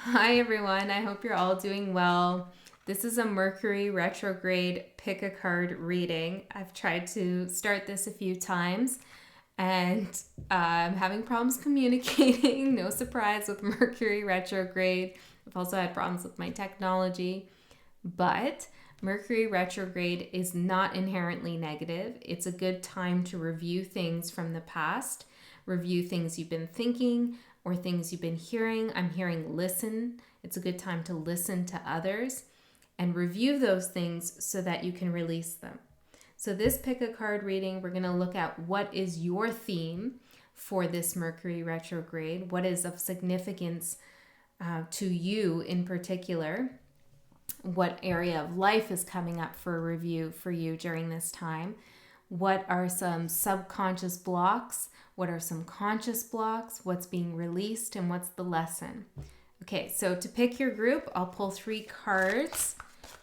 Hi everyone, I hope you're all doing well. This is a Mercury retrograde pick a card reading. I've tried to start this a few times and I'm having problems communicating. No surprise with Mercury retrograde. I've also had problems with my technology, but Mercury retrograde is not inherently negative. It's a good time to review things from the past, review things you've been thinking, or things you've been hearing. I'm hearing listen. It's a good time to listen to others and review those things so that you can release them. So this pick a card reading, we're going to look at what is your theme for this Mercury retrograde, what is of significance to you in particular, what area of life is coming up for a review for you during this time, what are some subconscious blocks, what are some conscious blocks, what's being released, and what's the lesson. Okay, so to pick your group, I'll pull 3 cards,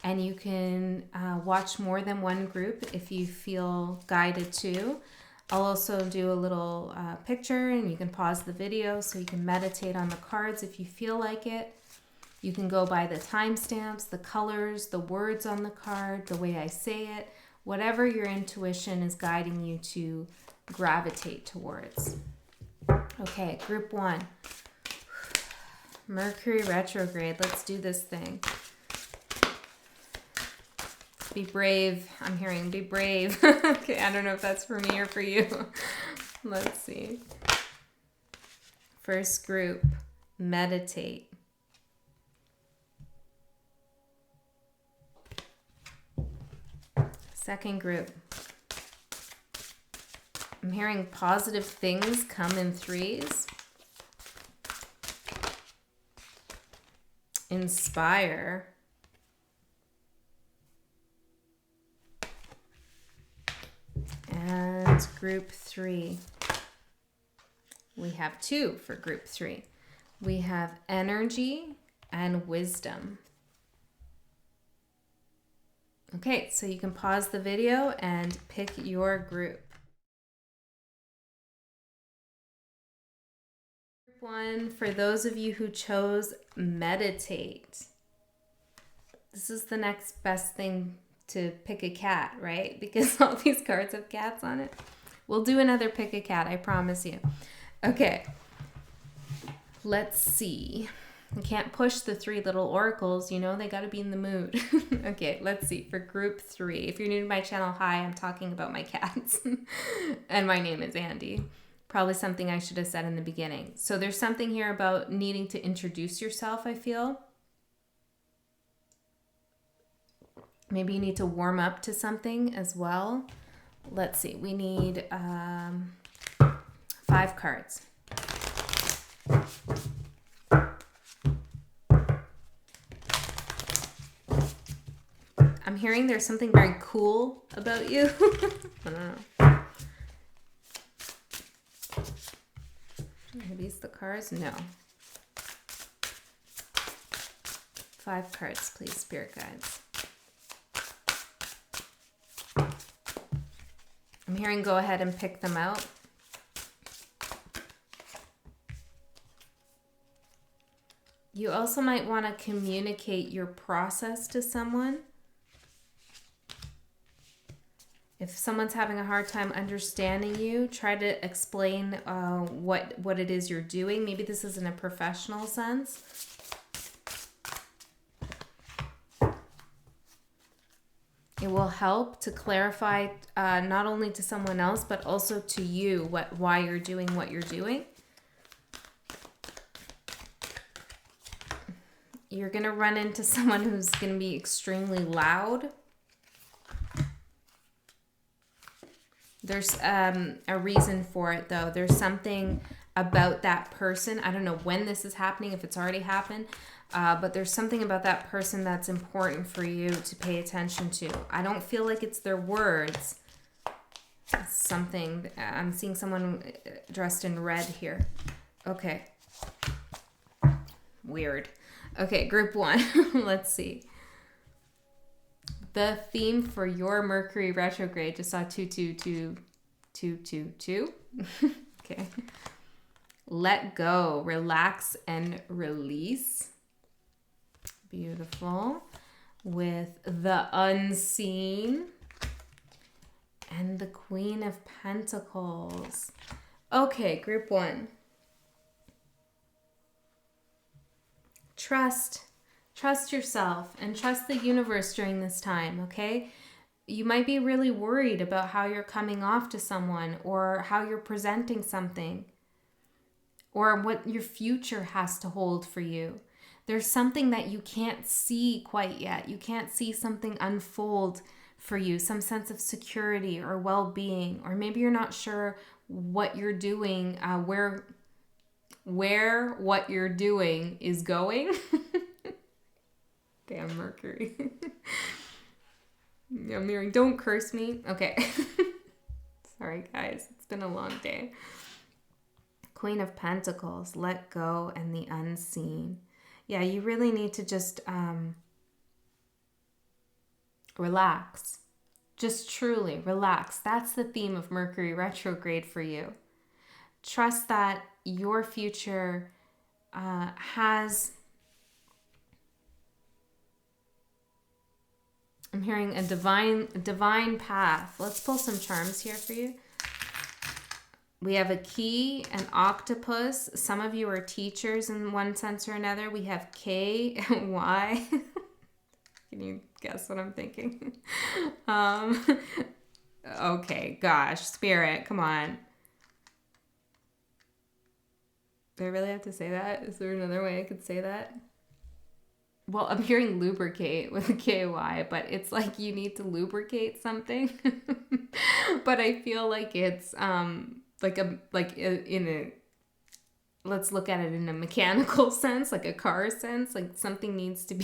and you can watch more than one group if you feel guided to. I'll also do a little picture, and you can pause the video so you can meditate on the cards if you feel like it. You can go by the timestamps, the colors, the words on the card, the way I say it, whatever your intuition is guiding you to gravitate towards. Okay, group 1. Mercury retrograde. Let's do this thing. Be brave. I'm hearing be brave. Okay, I don't know if that's for me or for you. Let's see. First group, meditate. Second group, I'm hearing positive things come in 3s. Inspire. And group 3. We have 2 for group 3. We have energy and wisdom. Okay, so you can pause the video and pick your group. Group 1, for those of you who chose meditate. This is the next best thing to pick a cat, right? Because all these cards have cats on it. We'll do another pick a cat, I promise you. Okay, let's see. I can't push the 3 little oracles, you know, they got to be in the mood. Okay, let's see. For group 3, if you're new to my channel, hi, I'm talking about my cats. And my name is Andy. Probably something I should have said in the beginning. So there's something here about needing to introduce yourself, I feel. Maybe you need to warm up to something as well. Let's see. We need 5 cards. I'm hearing there's something very cool about you. I don't know. Are these the cards? No. 5 cards, please, spirit guides. I'm hearing go ahead and pick them out. You also might want to communicate your process to someone. If someone's having a hard time understanding you, try to explain what it is you're doing. Maybe this is in a professional sense. It will help to clarify not only to someone else, but also to you why you're doing what you're doing. You're going to run into someone who's going to be extremely loud. There's a reason for it, though. There's something about that person. I don't know when this is happening, if it's already happened, but there's something about that person that's important for you to pay attention to. I don't feel like it's their words. It's something. I'm seeing someone dressed in red here. Okay. Weird. Okay, group 1. Let's see. The theme for your Mercury retrograde, just saw 22222. Okay. Let go, relax, and release. Beautiful. With the Unseen and the Queen of Pentacles. Okay, group 1. Trust yourself and trust the universe during this time, okay? You might be really worried about how you're coming off to someone or how you're presenting something or what your future has to hold for you. There's something that you can't see quite yet. You can't see something unfold for you, some sense of security or well-being, or maybe you're not sure what you're doing, where what you're doing is going. Damn Mercury. I'm hearing, don't curse me. Okay. Sorry, guys. It's been a long day. Queen of Pentacles, let go, and the Unseen. Yeah, you really need to just relax. Just truly relax. That's the theme of Mercury retrograde for you. Trust that your future has... I'm hearing a divine path. Let's pull some charms here for you. We have a key, an octopus. Some of you are teachers in one sense or another. We have K and Y. Can you guess what I'm thinking? Okay, gosh, Spirit, come on. Do I really have to say that? Is there another way I could say that? Well, I'm hearing lubricate with a KY, but it's like you need to lubricate something. But I feel like it's let's look at it in a mechanical sense, like a car sense, like something needs to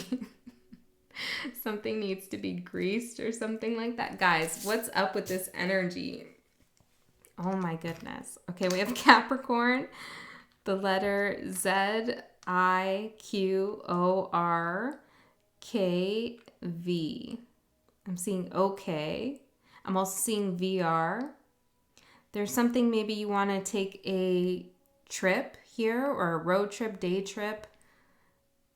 be greased or something like that. Guys, what's up with this energy? Oh my goodness. Okay, we have Capricorn, the letter ZIQORKV. I'm seeing OK. I'm also seeing VR. There's something, maybe you want to take a trip here, or a road trip, day trip.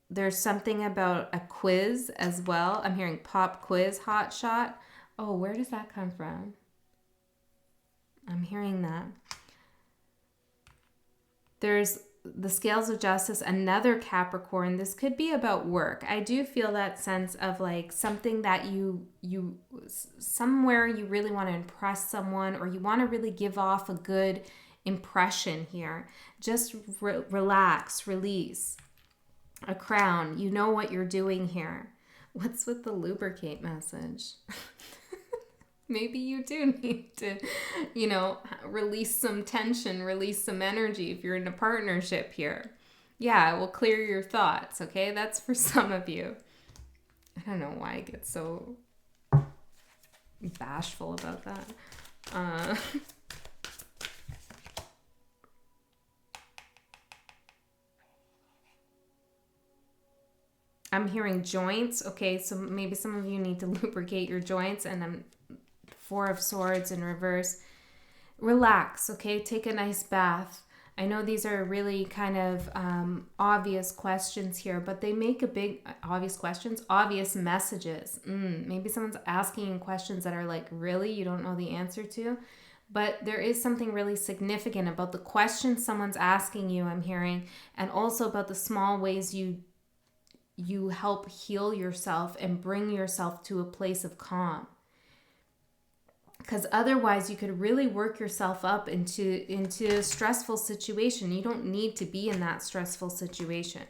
There's something about a quiz as well. I'm hearing pop quiz, hot shot. Oh, where does that come from? I'm hearing that. There's the scales of justice, another Capricorn. This could be about work. I do feel that sense of like something that you somewhere you really want to impress someone, or you want to really give off a good impression here. Just relax, release. A crown. You know what you're doing here. What's with the lubricate message? Maybe you do need to, release some tension, release some energy if you're in a partnership here. Yeah, it will clear your thoughts, okay? That's for some of you. I don't know why I get so bashful about that. I'm hearing joints. Okay, so maybe some of you need to lubricate your joints, and I'm Four of Swords in reverse. Relax, okay? Take a nice bath. I know these are really kind of obvious questions here, but they make a big, obvious messages. Maybe someone's asking you questions that are like, really? You don't know the answer to? But there is something really significant about the questions someone's asking you, I'm hearing, and also about the small ways you help heal yourself and bring yourself to a place of calm. Because otherwise you could really work yourself up into a stressful situation. You don't need to be in that stressful situation.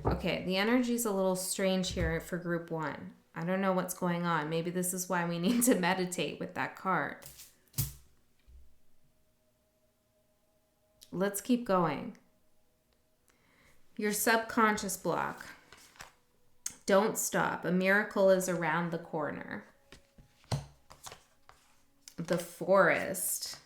Okay, the energy is a little strange here for group 1. I don't know what's going on. Maybe this is why we need to meditate with that card. Let's keep going. Your subconscious block. Don't stop. A miracle is around the corner. The Forest.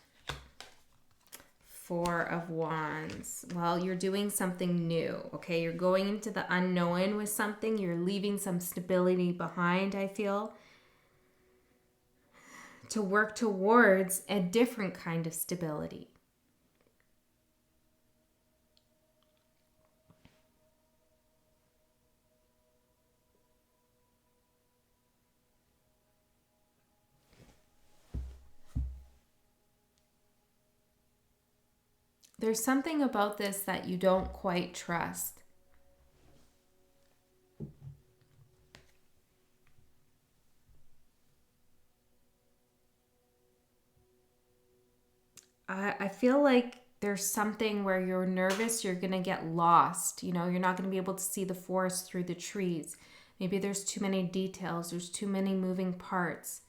Four of Wands. Well, you're doing something new, okay? You're going into the unknown with something. You're leaving some stability behind, I feel, to work towards a different kind of stability. There's something about this that you don't quite trust. I feel like there's something where you're nervous, you're going to get lost. You know, you're not going to be able to see the forest through the trees. Maybe there's too many details, there's too many moving parts.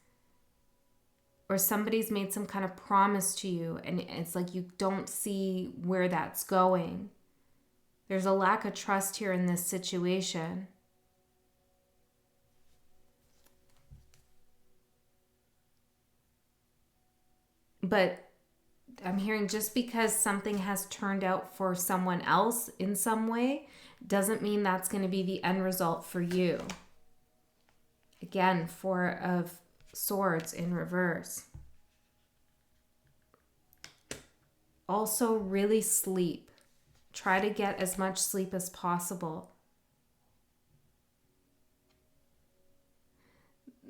Or somebody's made some kind of promise to you and it's like you don't see where that's going. There's a lack of trust here in this situation. But I'm hearing just because something has turned out for someone else in some way doesn't mean that's going to be the end result for you. Again, Four of Swords in reverse. Also, really sleep. Try to get as much sleep as possible.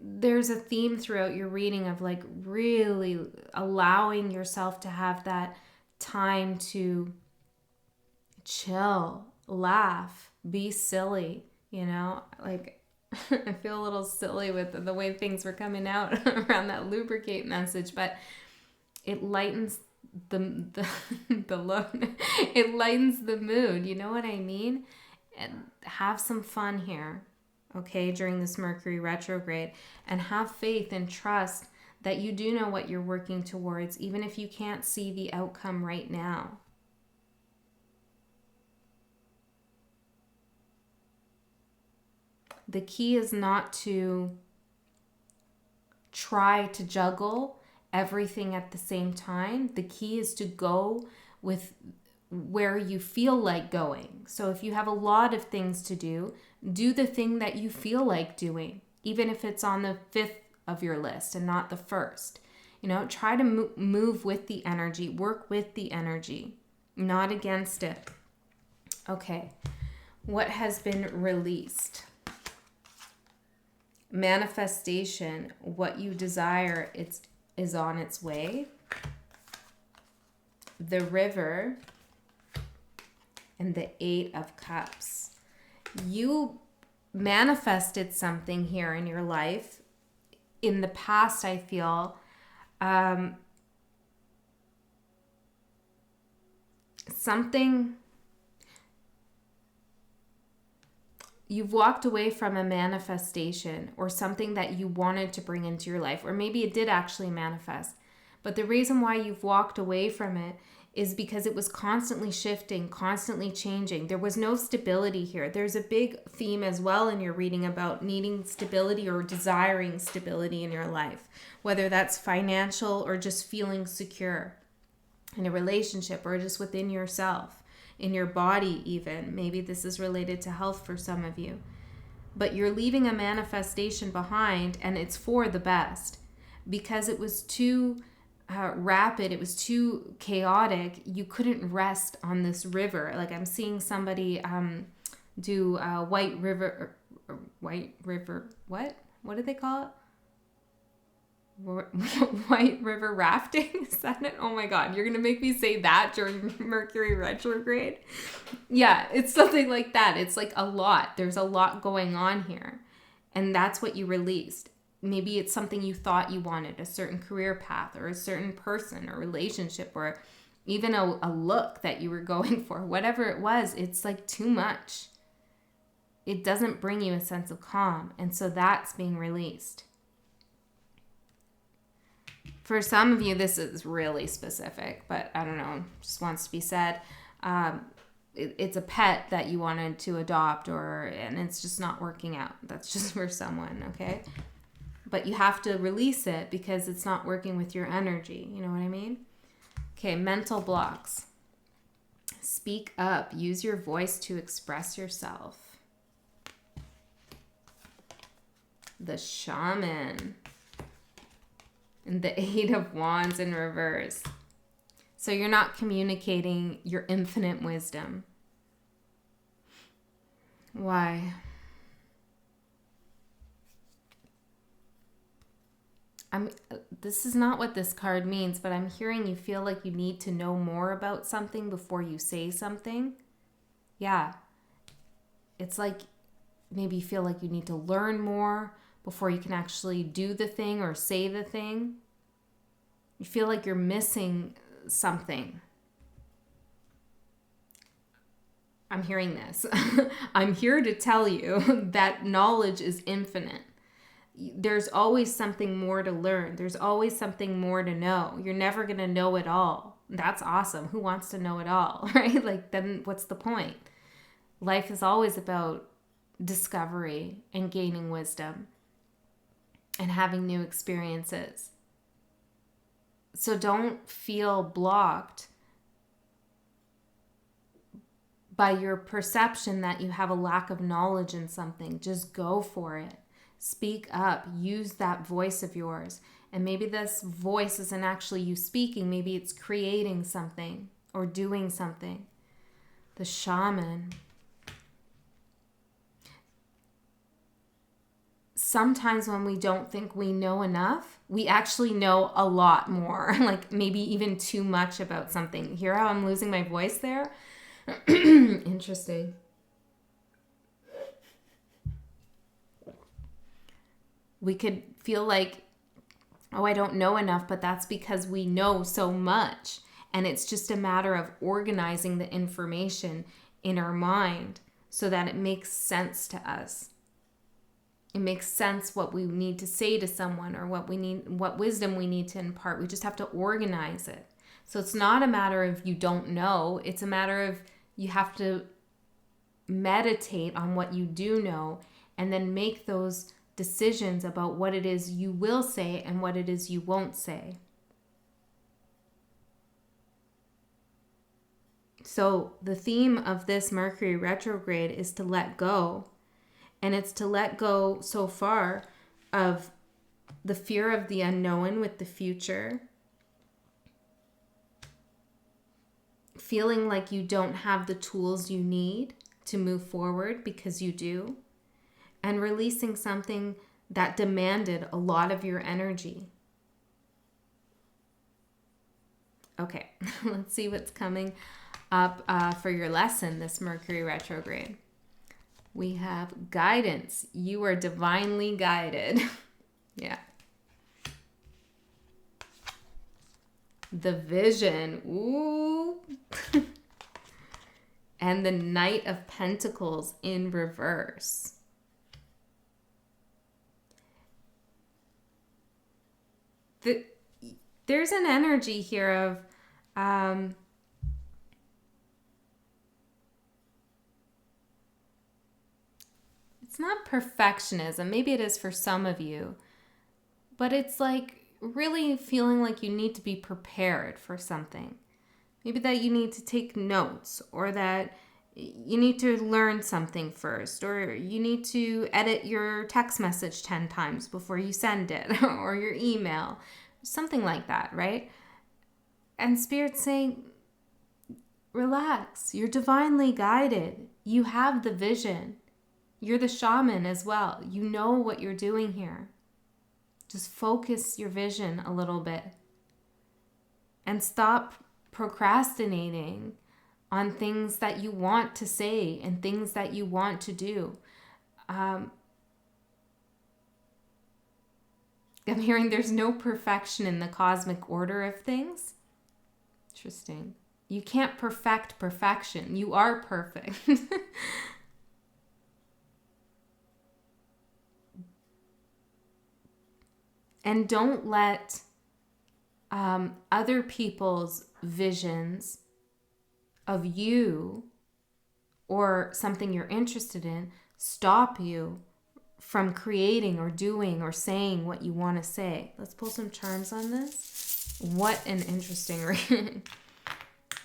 There's a theme throughout your reading of like really allowing yourself to have that time to chill, laugh, be silly, you know, like I feel a little silly with the way things were coming out around that lubricate message, but it lightens the load. It lightens the mood, you know what I mean? And have some fun here. Okay, during this Mercury retrograde, and have faith and trust that you do know what you're working towards, even if you can't see the outcome right now. The key is not to try to juggle everything at the same time. The key is to go with where you feel like going. So if you have a lot of things to do the thing that you feel like doing, even if it's on the 5th of your list and not the 1st. You know, try to move with the energy, work with the energy, not against it. Okay, what has been released? Manifestation, what you desire, is on its way. The River and the 8 of Cups. You manifested something here in your life. In the past, I feel something, you've walked away from a manifestation or something that you wanted to bring into your life, or maybe it did actually manifest. But the reason why you've walked away from it is because it was constantly shifting, constantly changing. There was no stability here. There's a big theme as well in your reading about needing stability or desiring stability in your life, whether that's financial or just feeling secure in a relationship or just within yourself, in your body even. Maybe this is related to health for some of you. But you're leaving a manifestation behind, and it's for the best because it was too rapid, it was too chaotic. You couldn't rest on this river. Like I'm seeing somebody do White River, what did they call it? White River rafting? Is that it? Oh my God, you're gonna make me say that during Mercury retrograde? Yeah, it's something like that. It's like a lot. There's a lot going on here, and that's what you released. Maybe it's something you thought you wanted, a certain career path or a certain person or relationship or even a look that you were going for. Whatever it was, it's like too much. It doesn't bring you a sense of calm. And so that's being released. For some of you, this is really specific, but I don't know, just wants to be said. It's a pet that you wanted to adopt and it's just not working out. That's just for someone, okay? But you have to release it because it's not working with your energy. You know what I mean? Okay, mental blocks. Speak up. Use your voice to express yourself. The Shaman. And the 8 of Wands in reverse. So you're not communicating your infinite wisdom. Why? This is not what this card means, but I'm hearing you feel like you need to know more about something before you say something. Yeah. It's like maybe you feel like you need to learn more before you can actually do the thing or say the thing. You feel like you're missing something. I'm hearing this. I'm here to tell you that knowledge is infinite. There's always something more to learn. There's always something more to know. You're never going to know it all. That's awesome. Who wants to know it all, right? Like, then what's the point? Life is always about discovery and gaining wisdom and having new experiences. So don't feel blocked by your perception that you have a lack of knowledge in something. Just go for it. Speak up. Use that voice of yours. And maybe this voice isn't actually you speaking. Maybe it's creating something or doing something. The shaman. Sometimes when we don't think we know enough, we actually know a lot more, like maybe even too much about something. Hear how I'm losing my voice there? Interesting. We could feel like, oh, I don't know enough, but that's because we know so much. And it's just a matter of organizing the information in our mind so that it makes sense to us. It makes sense what we need to say to someone or what wisdom we need to impart. We just have to organize it. So it's not a matter of you don't know. It's a matter of you have to meditate on what you do know and then make those decisions about what it is you will say and what it is you won't say. So the theme of this Mercury retrograde is to let go. And it's to let go so far of the fear of the unknown with the future. Feeling like you don't have the tools you need to move forward because you do. And releasing something that demanded a lot of your energy. Okay, let's see what's coming up for your lesson this Mercury retrograde. We have guidance. You are divinely guided. Yeah. The vision. Ooh. And the Knight of Pentacles in reverse. There's an energy here of it's not perfectionism. Maybe it is for some of you. But it's like really feeling like you need to be prepared for something. Maybe that you need to take notes or that you need to learn something first or you need to edit your text message 10 times before you send it or your email. Something like that, right? And Spirit's saying, relax. You're divinely guided. You have the vision. You're the shaman as well. You know what you're doing here. Just focus your vision a little bit. And stop procrastinating on things that you want to say and things that you want to do. I'm hearing there's no perfection in the cosmic order of things. Interesting. You can't perfect perfection. You are perfect. And don't let other people's visions of you or something you're interested in stop you from creating or doing or saying what you want to say. Let's pull some charms on this. What an interesting reading.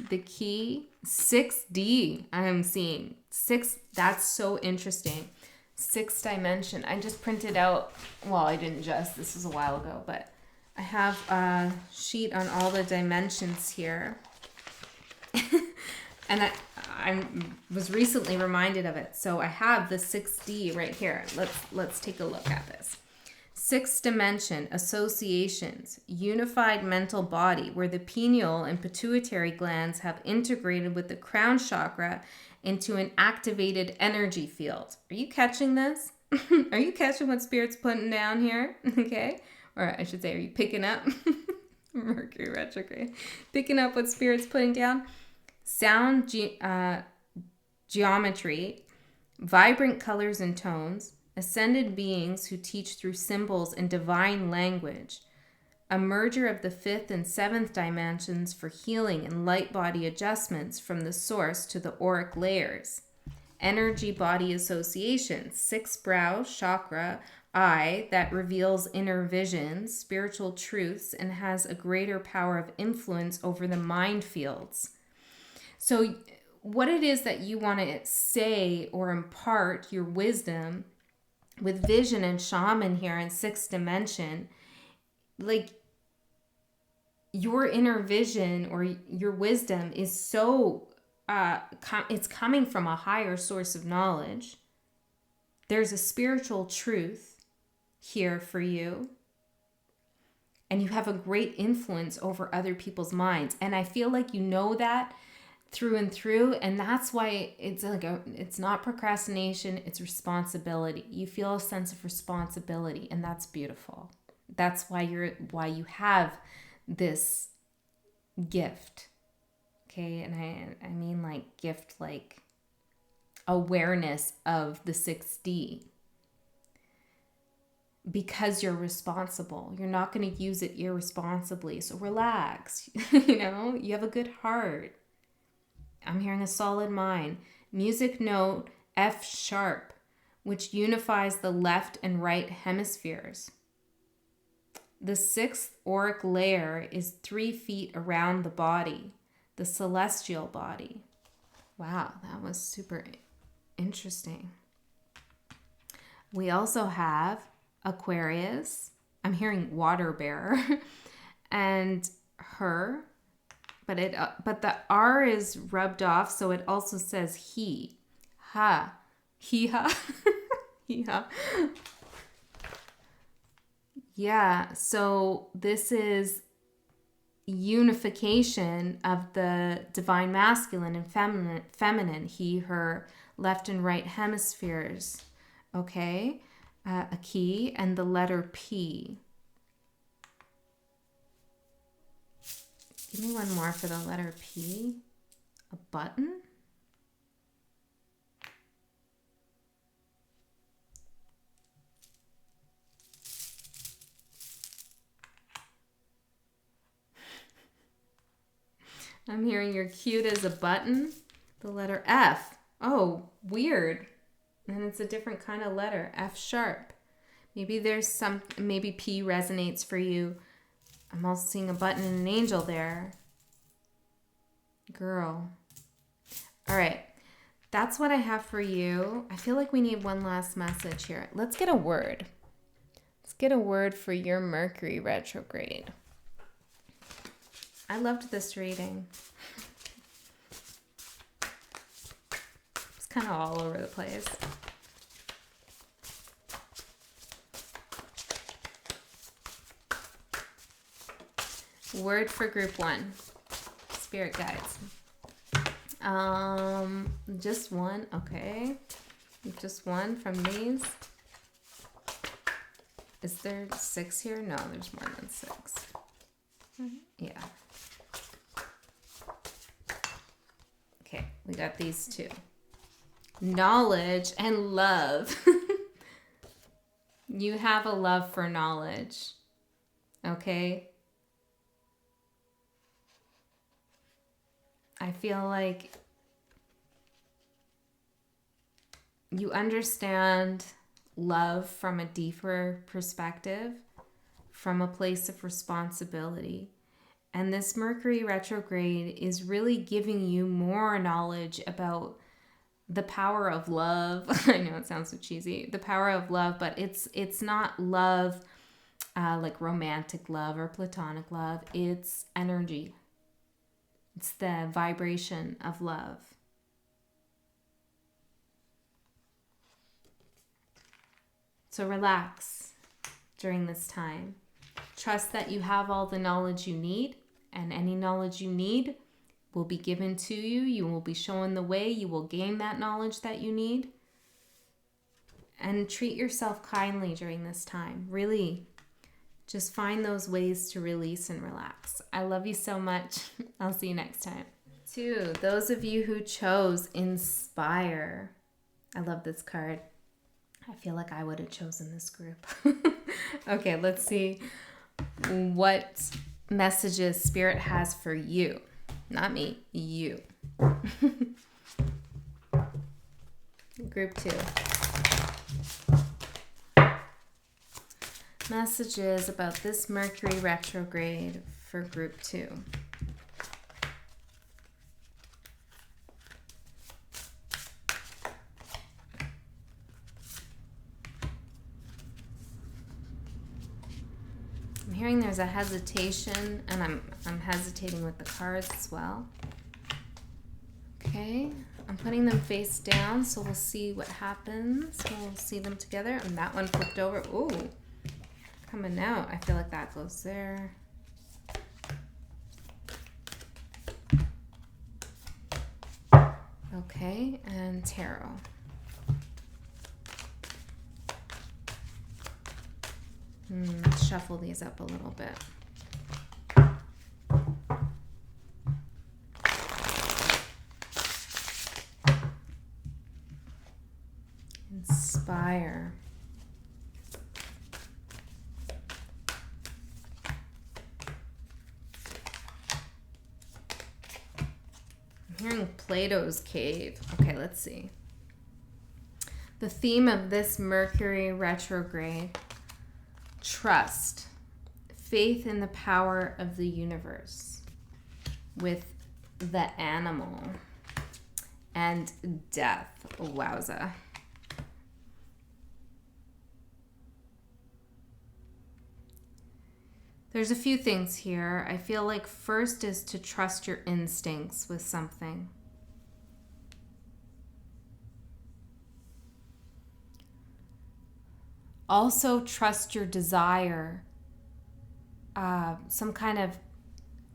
The key, 6D, I am seeing. 6, that's so interesting. 6th dimension. I just printed out, well, I didn't just, this was a while ago, but I have a sheet on all the dimensions here. And I was recently reminded of it. So I have the 6D right here. Let's take a look at this. Sixth dimension, associations, unified mental body where the pineal and pituitary glands have integrated with the crown chakra into an activated energy field. Are you catching this? Are you catching what Spirit's putting down here? Okay. Or I should say, are you picking up? Mercury retrograde. Picking up what Spirit's putting down? Sound geometry, vibrant colors and tones, ascended beings who teach through symbols and divine language, a merger of the fifth and seventh dimensions for healing and light body adjustments from the source to the auric layers, energy body associations, sixth brow chakra, eye that reveals inner visions, spiritual truths, and has a greater power of influence over the mind fields. So what it is that you want to say or impart your wisdom with vision and shaman here in sixth dimension, like your inner vision or your wisdom is so, it's coming from a higher source of knowledge. There's a spiritual truth here for you. And you have a great influence over other people's minds. And I feel like you know that through and through, and that's why it's like it's not procrastination, it's responsibility. You feel a sense of responsibility, and that's beautiful. That's why you have this gift. Okay, and I mean like gift, like awareness of the 6D. Because you're responsible. You're not going to use it irresponsibly. So relax. You know, you have a good heart. I'm hearing a solid mind. Music note F sharp, which unifies the left and right hemispheres. The sixth auric layer is 3 feet around the body, the celestial body. Wow, that was super interesting. We also have Aquarius. I'm hearing water bearer and her. But the R is rubbed off, so it also says he. Ha. He ha. He ha. Yeah, so this is unification of the divine masculine and feminine, he, her, left and right hemispheres. Okay? A key and the letter P. Give me one more for the letter P. A button? I'm hearing you're cute as a button. The letter F. Oh, weird. And it's a different kind of letter. F sharp. Maybe maybe P resonates for you. I'm also seeing a button and an angel there. Girl. All right. That's what I have for you. I feel like we need one last message here. Let's get a word. Let's get a word for your Mercury retrograde. I loved this reading. It's kind of all over the place. Word for group 1. Spirit guides. Just one. Okay. Just one from these. Is there 6 here? No, there's more than 6. Yeah. Okay, we got these 2. Knowledge and love. You have a love for knowledge. Okay? I feel like you understand love from a deeper perspective, from a place of responsibility. And this Mercury retrograde is really giving you more knowledge about the power of love. I know it sounds so cheesy. The power of love, but it's not love like romantic love or platonic love. It's energy. It's the vibration of love. So relax. during this time. Trust that you have all the knowledge you need, and any knowledge you need will be given to you. You will be shown the way. You will gain that knowledge that you need. And treat yourself kindly during this time. Really, just find those ways to release and relax. I love you so much. I'll see you next time. 2, those of you who chose Inspire. I love this card. I feel like I would have chosen this group. Okay, let's see what messages Spirit has for you. Not me, you. Group 2. Messages about this Mercury retrograde for group 2. I'm hearing there's a hesitation, and I'm hesitating with the cards as well. Okay, I'm putting them face down, so we'll see what happens. We'll see them together. And that one flipped over. Ooh, coming out. I feel like that goes there. Okay, and tarot. Let's shuffle these up a little bit. Inspire. I'm hearing Plato's cave. Okay, let's see. The theme of this Mercury retrograde: trust, faith in the power of the universe, with the animal, and death. Wowza. There's a few things here. I feel like first is to trust your instincts with something. Also trust your desire, some kind of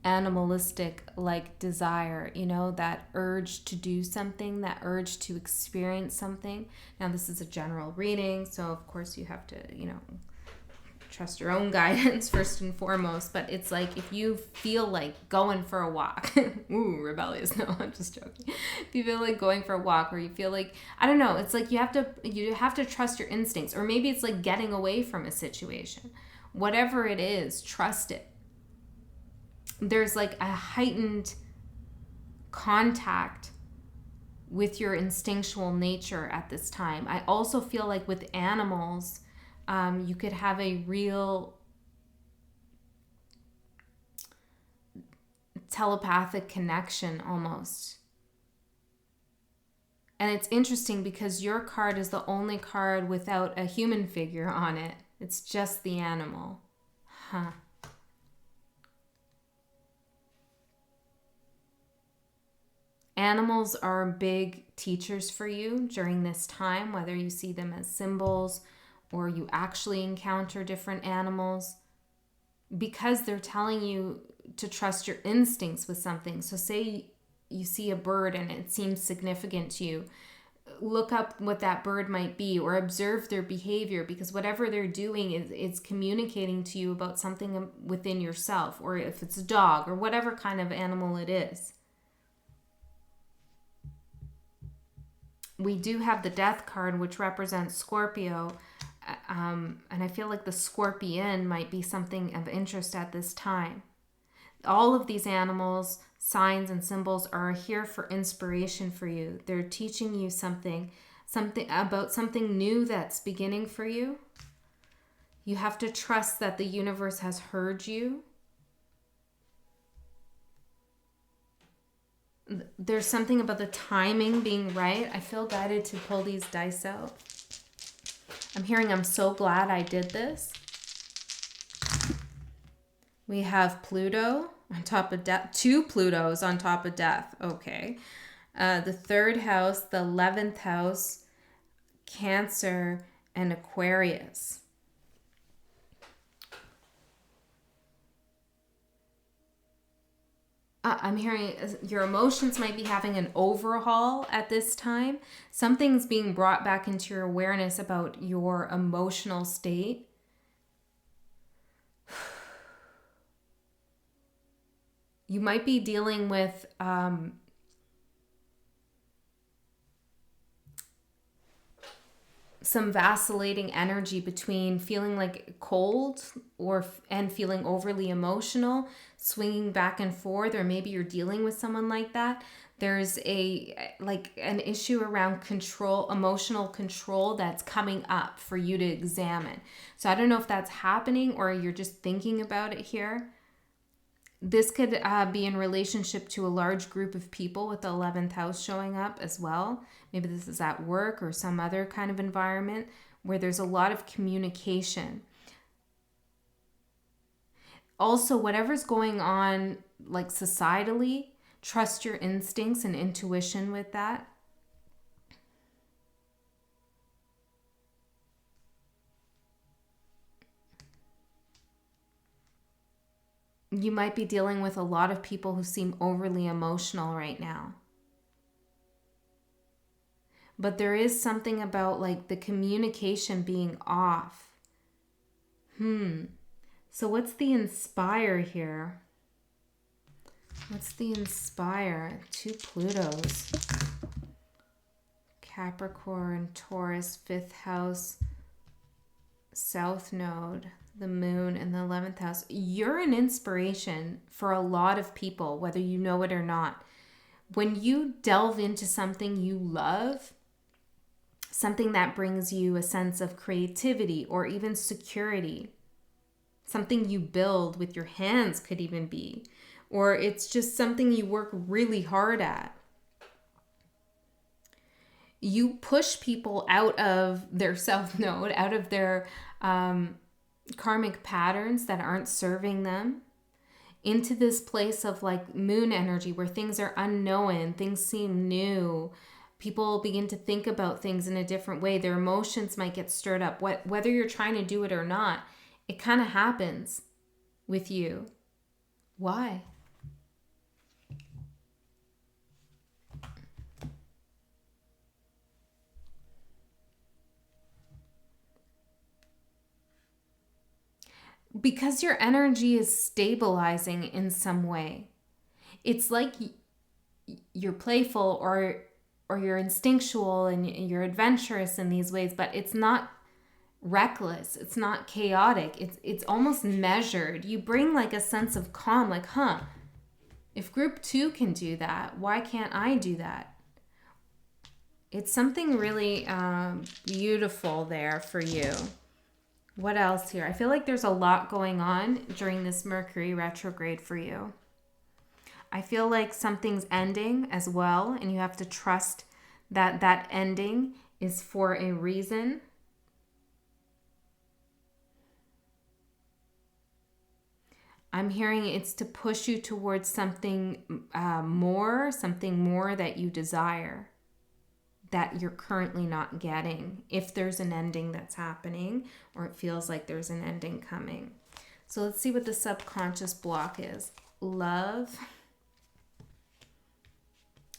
animalistic like desire, you know, that urge to do something, that urge to experience something. Now this is a general reading, so of course you have to, you know, trust your own guidance first and foremost, but it's like if you feel like going for a walk, ooh, rebellious, no, I'm just joking. If you feel like going for a walk, or you feel like, I don't know, it's like you have to trust your instincts, or maybe it's like getting away from a situation. Whatever it is, trust it. There's like a heightened contact with your instinctual nature at this time. I also feel like with animals, you could have a real telepathic connection almost. And it's interesting because your card is the only card without a human figure on it. It's just the animal. Huh. Animals are big teachers for you during this time, whether you see them as symbols or you actually encounter different animals, because they're telling you to trust your instincts with something. So say you see a bird and it seems significant to you, look up what that bird might be, or observe their behavior, because whatever they're doing is communicating to you about something within yourself, or if it's a dog or whatever kind of animal it is. We do have the Death card, which represents Scorpio. And I feel like the scorpion might be something of interest at this time. All of these animals, signs, and symbols are here for inspiration for you. They're teaching you something about something new that's beginning for you. You have to trust that the universe has heard you. There's something about the timing being right. I feel guided to pull these dice out. I'm hearing I'm so glad I did this. We have Pluto on top of death. 2 Plutos on top of death. Okay. The 3rd house, the 11th house, Cancer, and Aquarius. I'm hearing your emotions might be having an overhaul at this time. Something's being brought back into your awareness about your emotional state. You might be dealing with some vacillating energy between feeling like cold and feeling overly emotional, swinging back and forth, or maybe you're dealing with someone like that. There's an issue around control, emotional control, that's coming up for you to examine. So I don't know if that's happening or you're just thinking about it here. This could be in relationship to a large group of people with the 11th house showing up as well. Maybe this is at work or some other kind of environment where there's a lot of communication. Also, whatever's going on like societally, trust your instincts and intuition with that. You might be dealing with a lot of people who seem overly emotional right now. But there is something about like the communication being off. So what's the inspire here? What's the inspire? 2 Plutos. Capricorn, Taurus, 5th house, South Node, the moon, and the 11th house. You're an inspiration for a lot of people, whether you know it or not. When you delve into something you love, something that brings you a sense of creativity or even security, something you build with your hands could even be, or it's just something you work really hard at. You push people out of their self node, out of their karmic patterns that aren't serving them, into this place of like moon energy where things are unknown, things seem new. People begin to think about things in a different way. Their emotions might get stirred up. Whether you're trying to do it or not, it kind of happens with you. Why? Because your energy is stabilizing in some way. It's like you're playful or you're instinctual and you're adventurous in these ways, but it's not reckless. It's not chaotic. It's almost measured. You bring like a sense of calm, like, if group 2 can do that, why can't I do that? It's something really beautiful there for you. What else here? I feel like there's a lot going on during this Mercury retrograde for you. I feel like something's ending as well, and you have to trust that that ending is for a reason. I'm hearing it's to push you towards something more that you desire, that you're currently not getting, if there's an ending that's happening, or it feels like there's an ending coming. So let's see what the subconscious block is. Love.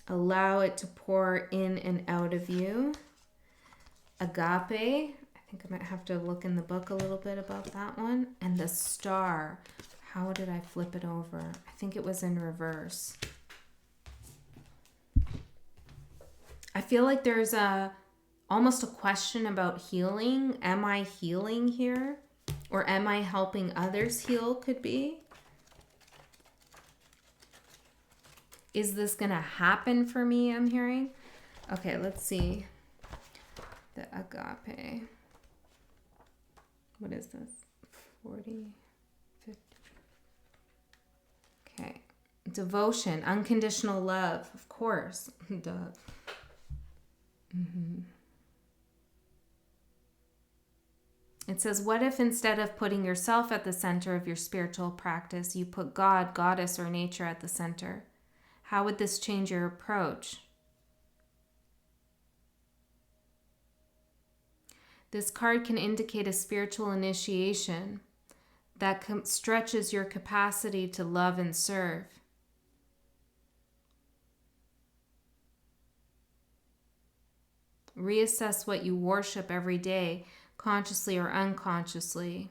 Allow it to pour in and out of you. Agape. I think I might have to look in the book a little bit about that one. And the star. How did I flip it over? I think it was in reverse. I feel like there's almost a question about healing. Am I healing here? Or am I helping others heal, could be. Is this going to happen for me, I'm hearing? Okay, let's see. The agape. What is this? 40, 50. Okay. Devotion, unconditional love, of course. Duh. It says, what if instead of putting yourself at the center of your spiritual practice, you put God, goddess, or nature at the center? How would this change your approach? This card can indicate a spiritual initiation that stretches your capacity to love and serve. Reassess what you worship every day, consciously or unconsciously.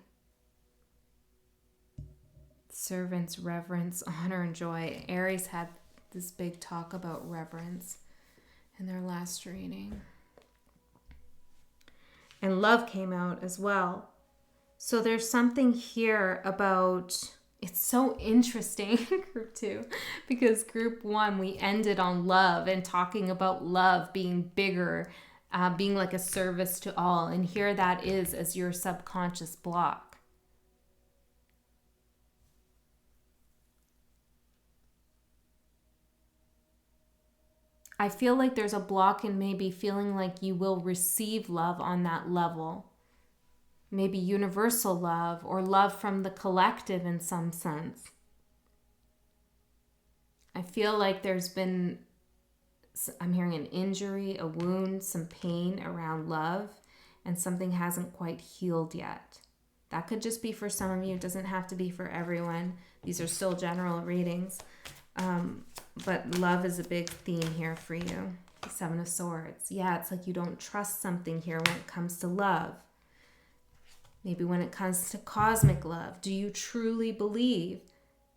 Servants, reverence, honor, and joy. Aries had this big talk about reverence in their last reading. And love came out as well. So there's something here about, it's so interesting, group 2, because group 1, we ended on love and talking about love being bigger, being like a service to all. And here that is as your subconscious block. I feel like there's a block in maybe feeling like you will receive love on that level. Maybe universal love or love from the collective in some sense. I feel like there's been, I'm hearing an injury, a wound, some pain around love, and something hasn't quite healed yet. That could just be for some of you. It doesn't have to be for everyone. These are still general readings. But love is a big theme here for you. The 7 of Swords. Yeah, it's like you don't trust something here when it comes to love. Maybe when it comes to cosmic love. Do you truly believe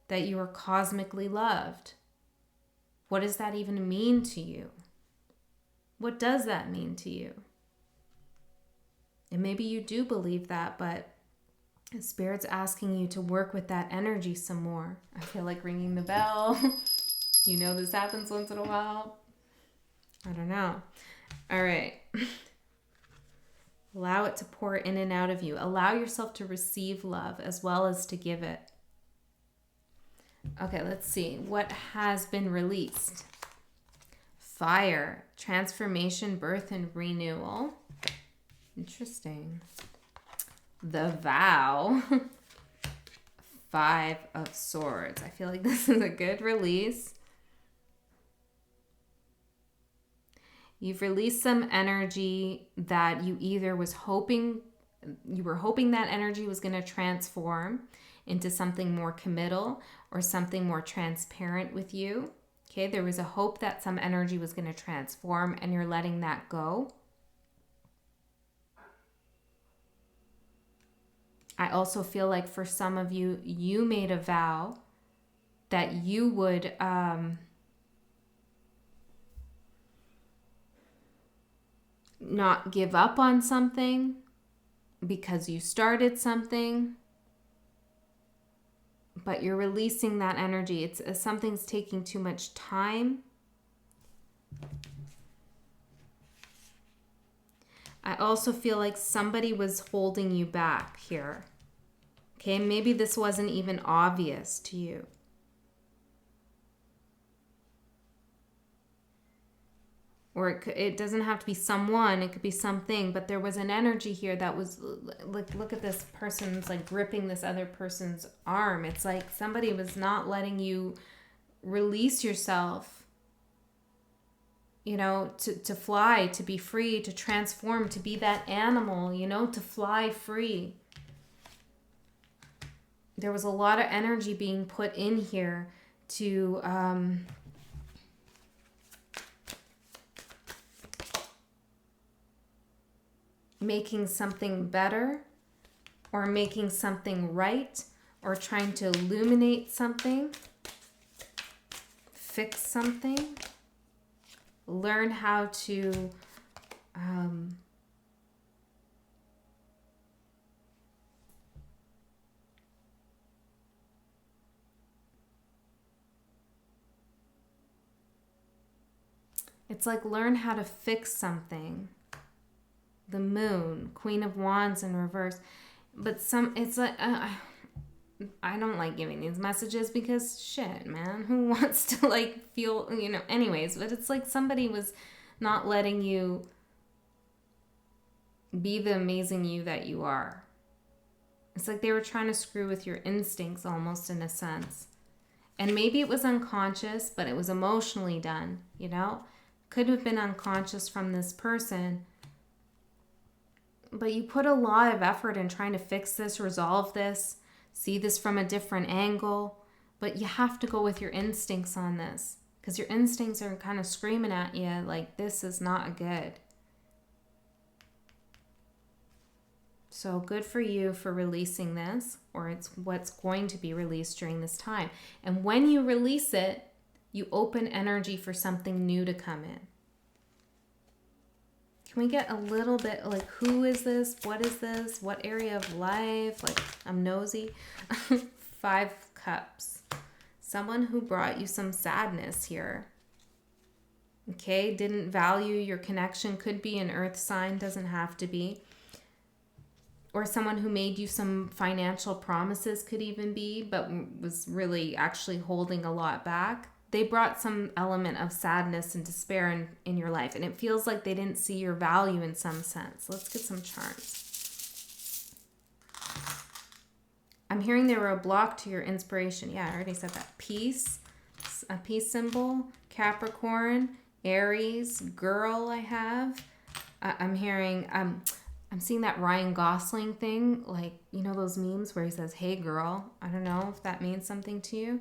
that you are cosmically loved? What does that even mean to you? What does that mean to you? And maybe you do believe that, but Spirit's asking you to work with that energy some more. I feel like ringing the bell. You know this happens once in a while. I don't know. All right. Allow it to pour in and out of you. Allow yourself to receive love as well as to give it. Okay, let's see. What has been released? Fire, transformation, birth, and renewal. Interesting. The vow. 5 of Swords. I feel like this is a good release. You've released some energy that you either was hoping, you were hoping that energy was going to transform into something more committal or something more transparent with you. Okay, there was a hope that some energy was going to transform and you're letting that go. I also feel like for some of you, you made a vow that you would not give up on something because you started something, but you're releasing that energy. It's something's taking too much time. I also feel like somebody was holding you back here. Okay, maybe this wasn't even obvious to you. Or it doesn't have to be someone, it could be something, but there was an energy here that was like, look at this person's like gripping this other person's arm. It's like somebody was not letting you release yourself, you know, to fly, to be free, to transform, to be that animal, you know, to fly free. There was a lot of energy being put in here to making something better or making something right or trying to illuminate something, fix something, learn how to it's like learn how to fix something. The Moon, Queen of Wands in reverse. But it's like, I don't like giving these messages because shit, man, who wants to like feel, you know, anyways, but it's like somebody was not letting you be the amazing you that you are. It's like they were trying to screw with your instincts almost in a sense. And maybe it was unconscious, but it was emotionally done, you know? Could have been unconscious from this person. But you put a lot of effort in trying to fix this, resolve this, see this from a different angle. But you have to go with your instincts on this. Because your instincts are kind of screaming at you like, this is not good. So good for you for releasing this, or it's what's going to be released during this time. And when you release it, you open energy for something new to come in. Can we get a little bit, like, who is this? What is this? What area of life? Like, I'm nosy. 5 Cups. Someone who brought you some sadness here. Okay, didn't value your connection. Could be an earth sign, doesn't have to be. Or someone who made you some financial promises, could even be, but was really actually holding a lot back. They brought some element of sadness and despair in your life. And it feels like they didn't see your value in some sense. Let's get some charts. I'm hearing they were a block to your inspiration. Yeah, I already said that. Peace, a peace symbol. Capricorn, Aries, girl I have. I'm hearing, I'm seeing that Ryan Gosling thing. Like, you know those memes where he says, hey girl. I don't know if that means something to you.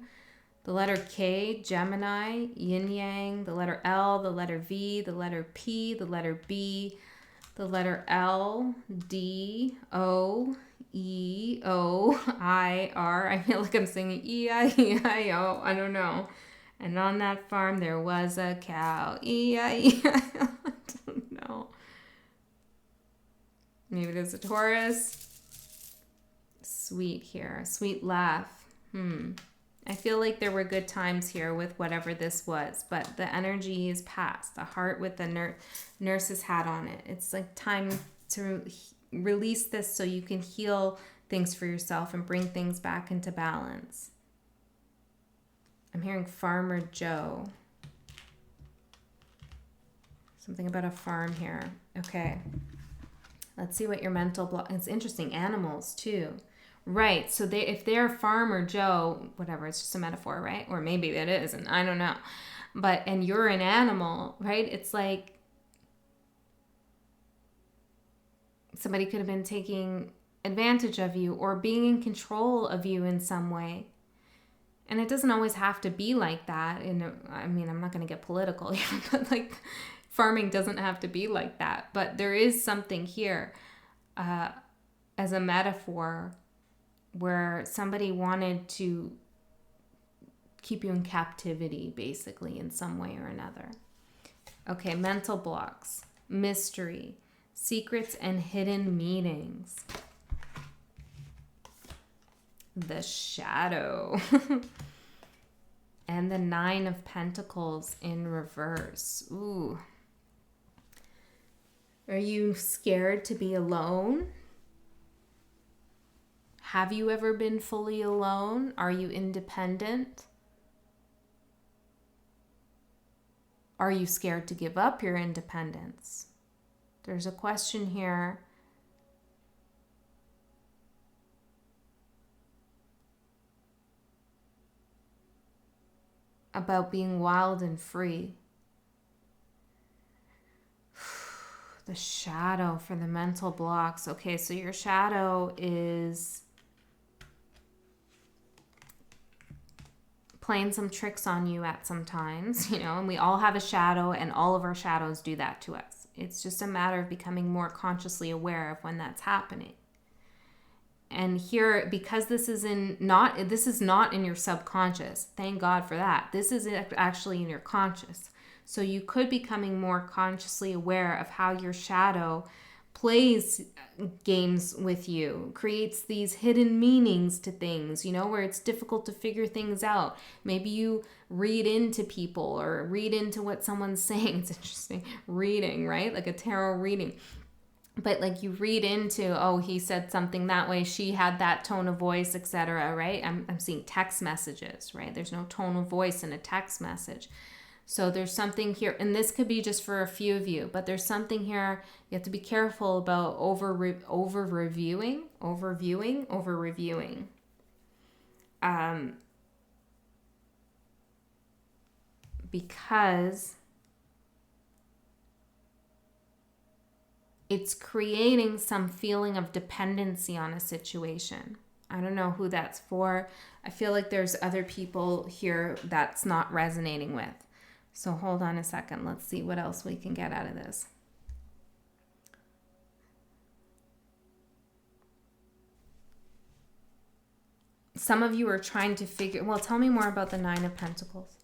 The letter K, Gemini, yin yang, the letter L, the letter V, the letter P, the letter B, the letter L, D, O, E, O, I, R. I feel like I'm singing E-I-E-I-O. I don't know. And on that farm there was a cow. E-I-E-I-O. I don't know. Maybe there's a Taurus. Sweet here. A sweet laugh. I feel like there were good times here with whatever this was, but the energy is past. The heart with the nurse's hat on it. It's like time to release this so you can heal things for yourself and bring things back into balance. I'm hearing Farmer Joe. Something about a farm here. Okay. Let's see what your mental block. It's interesting. Animals too. Right. So if they're Farmer Joe, whatever, it's just a metaphor, right? Or maybe it isn't. I don't know. And you're an animal, right? It's like somebody could have been taking advantage of you or being in control of you in some way. And it doesn't always have to be like that. I mean, I'm not going to get political here, but like farming doesn't have to be like that. But there is something here as a metaphor where somebody wanted to keep you in captivity, basically, in some way or another. Okay, mental blocks, mystery, secrets and hidden meanings. The shadow. And the 9 of Pentacles in reverse. Ooh. Are you scared to be alone? Have you ever been fully alone? Are you independent? Are you scared to give up your independence? There's a question here. About being wild and free. The shadow for the mental blocks. Okay, so your shadow is playing some tricks on you at some times, and we all have a shadow and all of our shadows do that to us. It's just a matter of becoming more consciously aware of when that's happening. And here, because this is not in your subconscious, thank God for that. This is actually in your conscious. So you could be becoming more consciously aware of how your shadow plays games with you, creates these hidden meanings to things, where it's difficult to figure things out. Maybe you read into people or read into what someone's saying. It's interesting. Reading, right? Like a tarot reading. But like you read into, oh, he said something that way, she had that tone of voice, etc., right? I'm seeing text messages, right? There's no tone of voice in a text message. So there's something here, and this could be just for a few of you, but there's something here you have to be careful about over reviewing. Because it's creating some feeling of dependency on a situation. I don't know who that's for. I feel like there's other people here that's not resonating with. So hold on a second. Let's see what else we can get out of this. some of you are trying to figure, well, tell me more about the Nine of Pentacles.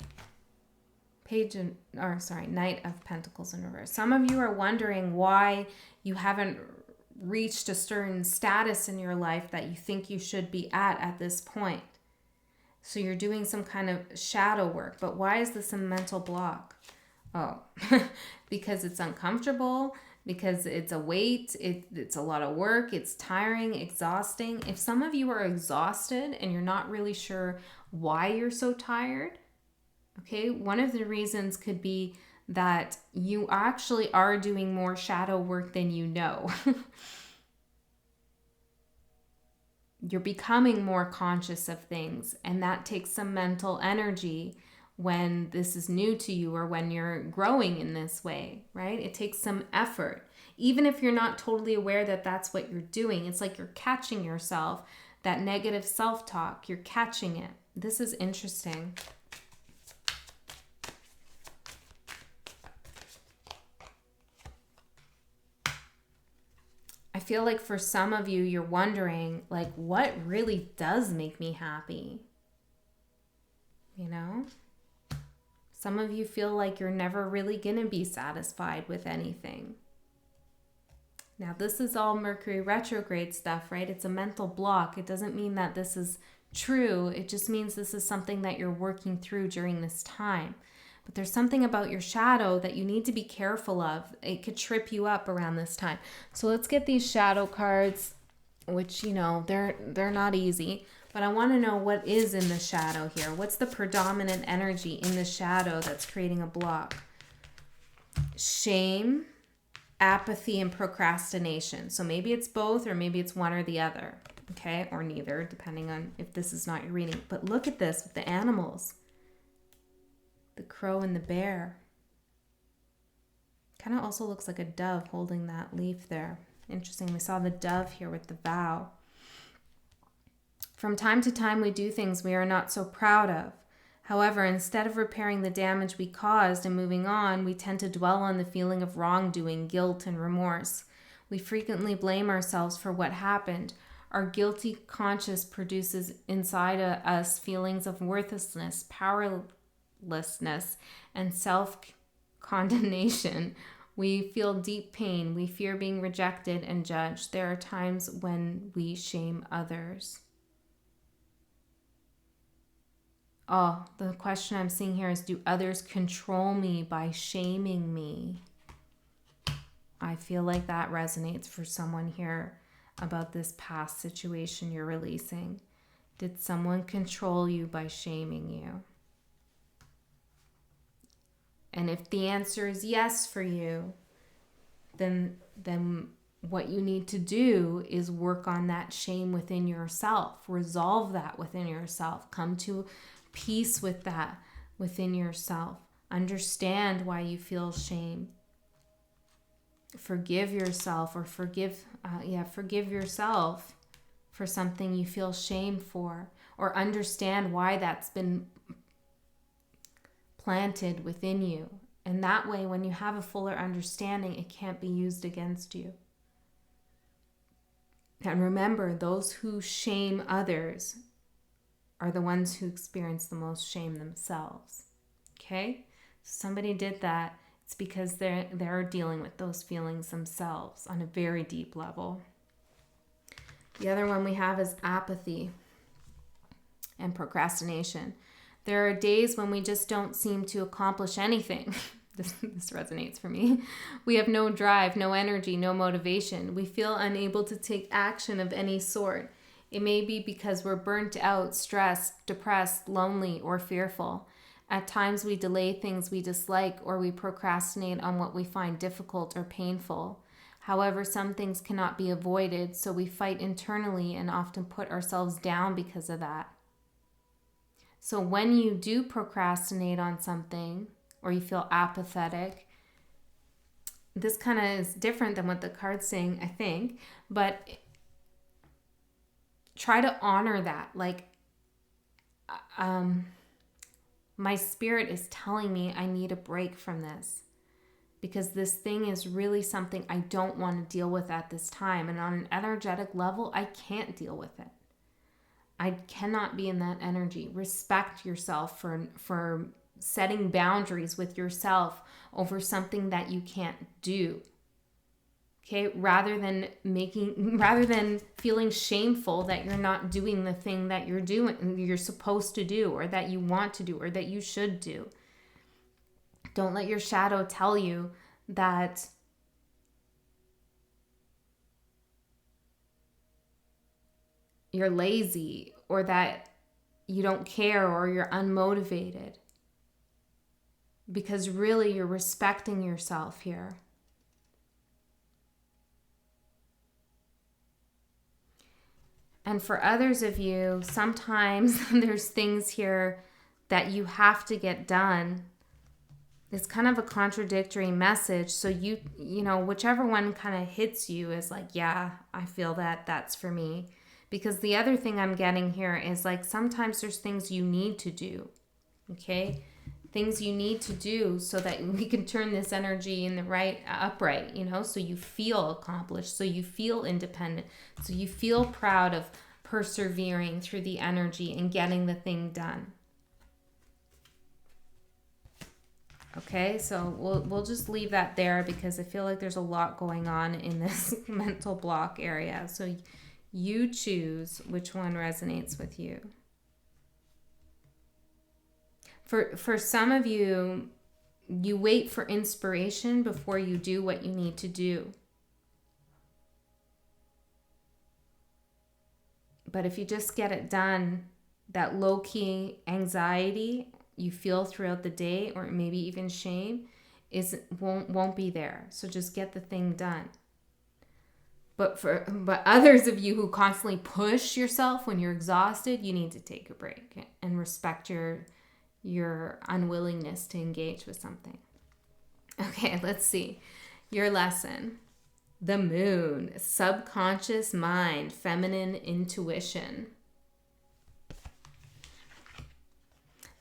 Knight of Pentacles in reverse. Some of you are wondering why you haven't reached a certain status in your life that you think you should be at this point. So you're doing some kind of shadow work. But why is this a mental block? Oh, because it's uncomfortable, because it's a weight, it's a lot of work, it's tiring, exhausting. If some of you are exhausted and you're not really sure why you're so tired, okay, one of the reasons could be that you actually are doing more shadow work than you know. You're becoming more conscious of things, and that takes some mental energy when this is new to you or when you're growing in this way, right? It takes some effort. Even if you're not totally aware that that's what you're doing, it's like you're catching yourself, that negative self-talk, you're catching it. This is interesting. I feel like for some of you, you're wondering, like, what really does make me happy? You know? Some of you feel like you're never really going to be satisfied with anything. Now, this is all Mercury retrograde stuff, right? It's a mental block. It doesn't mean that this is true. It just means this is something that you're working through during this time. But there's something about your shadow that you need to be careful of. It could trip you up around this time. So let's get these shadow cards, which, you know, they're not easy. But I want to know what is in the shadow here. What's the predominant energy in the shadow that's creating a block? Shame, apathy, and procrastination. So maybe it's both, or maybe it's one or the other, okay? Or neither, depending on if this is not your reading. But look at this with the animals. The crow and the bear. Kind of also looks like a dove holding that leaf there. Interesting. We saw the dove here with the vow. From time to time, we do things we are not so proud of. However, instead of repairing the damage we caused and moving on, we tend to dwell on the feeling of wrongdoing, guilt, and remorse. We frequently blame ourselves for what happened. Our guilty conscience produces inside us feelings of worthlessness, powerlessness, and self-condemnation. We feel deep pain. We fear being rejected and judged. There are times when we shame others. Oh, the question I'm seeing here is, do others control me by shaming me? I feel like that resonates for someone here about this past situation you're releasing. Did someone control you by shaming you? And if the answer is yes for you, then what you need to do is work on that shame within yourself. Resolve that within yourself. Come to peace with that within yourself. Understand why you feel shame. Forgive yourself, or forgive yourself for something you feel shame for, or understand why that's been planted within you. And that way, when you have a fuller understanding, it can't be used against you. And remember, those who shame others are the ones who experience the most shame themselves. Okay? Somebody did that. It's because they're dealing with those feelings themselves on a very deep level. The other one we have is apathy and procrastination. There are days when we just don't seem to accomplish anything. This resonates for me. We have no drive, no energy, no motivation. We feel unable to take action of any sort. It may be because we're burnt out, stressed, depressed, lonely, or fearful. At times we delay things we dislike, or we procrastinate on what we find difficult or painful. However, some things cannot be avoided, so we fight internally and often put ourselves down because of that. So when you do procrastinate on something, or you feel apathetic, this kind of is different than what the card's saying, I think, but try to honor that. Like, my spirit is telling me I need a break from this, because this thing is really something I don't want to deal with at this time. And on an energetic level, I can't deal with it. I cannot be in that energy. Respect yourself for setting boundaries with yourself over something that you can't do. Okay, rather than feeling shameful that you're not doing the thing that you're supposed to do, or that you want to do, or that you should do. Don't let your shadow tell you that you're lazy, or that you don't care, or you're unmotivated. Because really, you're respecting yourself here. And for others of you, sometimes there's things here that you have to get done. It's kind of a contradictory message. So you know, whichever one kind of hits you is like, yeah, I feel that, that's for me. Because the other thing I'm getting here is like, sometimes there's things you need to do. Okay? Things you need to do so that we can turn this energy in the right upright, you know, so you feel accomplished, so you feel independent, so you feel proud of persevering through the energy and getting the thing done. Okay, so we'll just leave that there, because I feel like there's a lot going on in this mental block area. So you choose which one resonates with you. For some of you, you wait for inspiration before you do what you need to do. But if you just get it done, that low-key anxiety you feel throughout the day, or maybe even shame, won't be there. So just get the thing done. But others of you who constantly push yourself when you're exhausted, you need to take a break and respect your unwillingness to engage with something. Okay, let's see. Your lesson. The moon, subconscious mind, feminine intuition.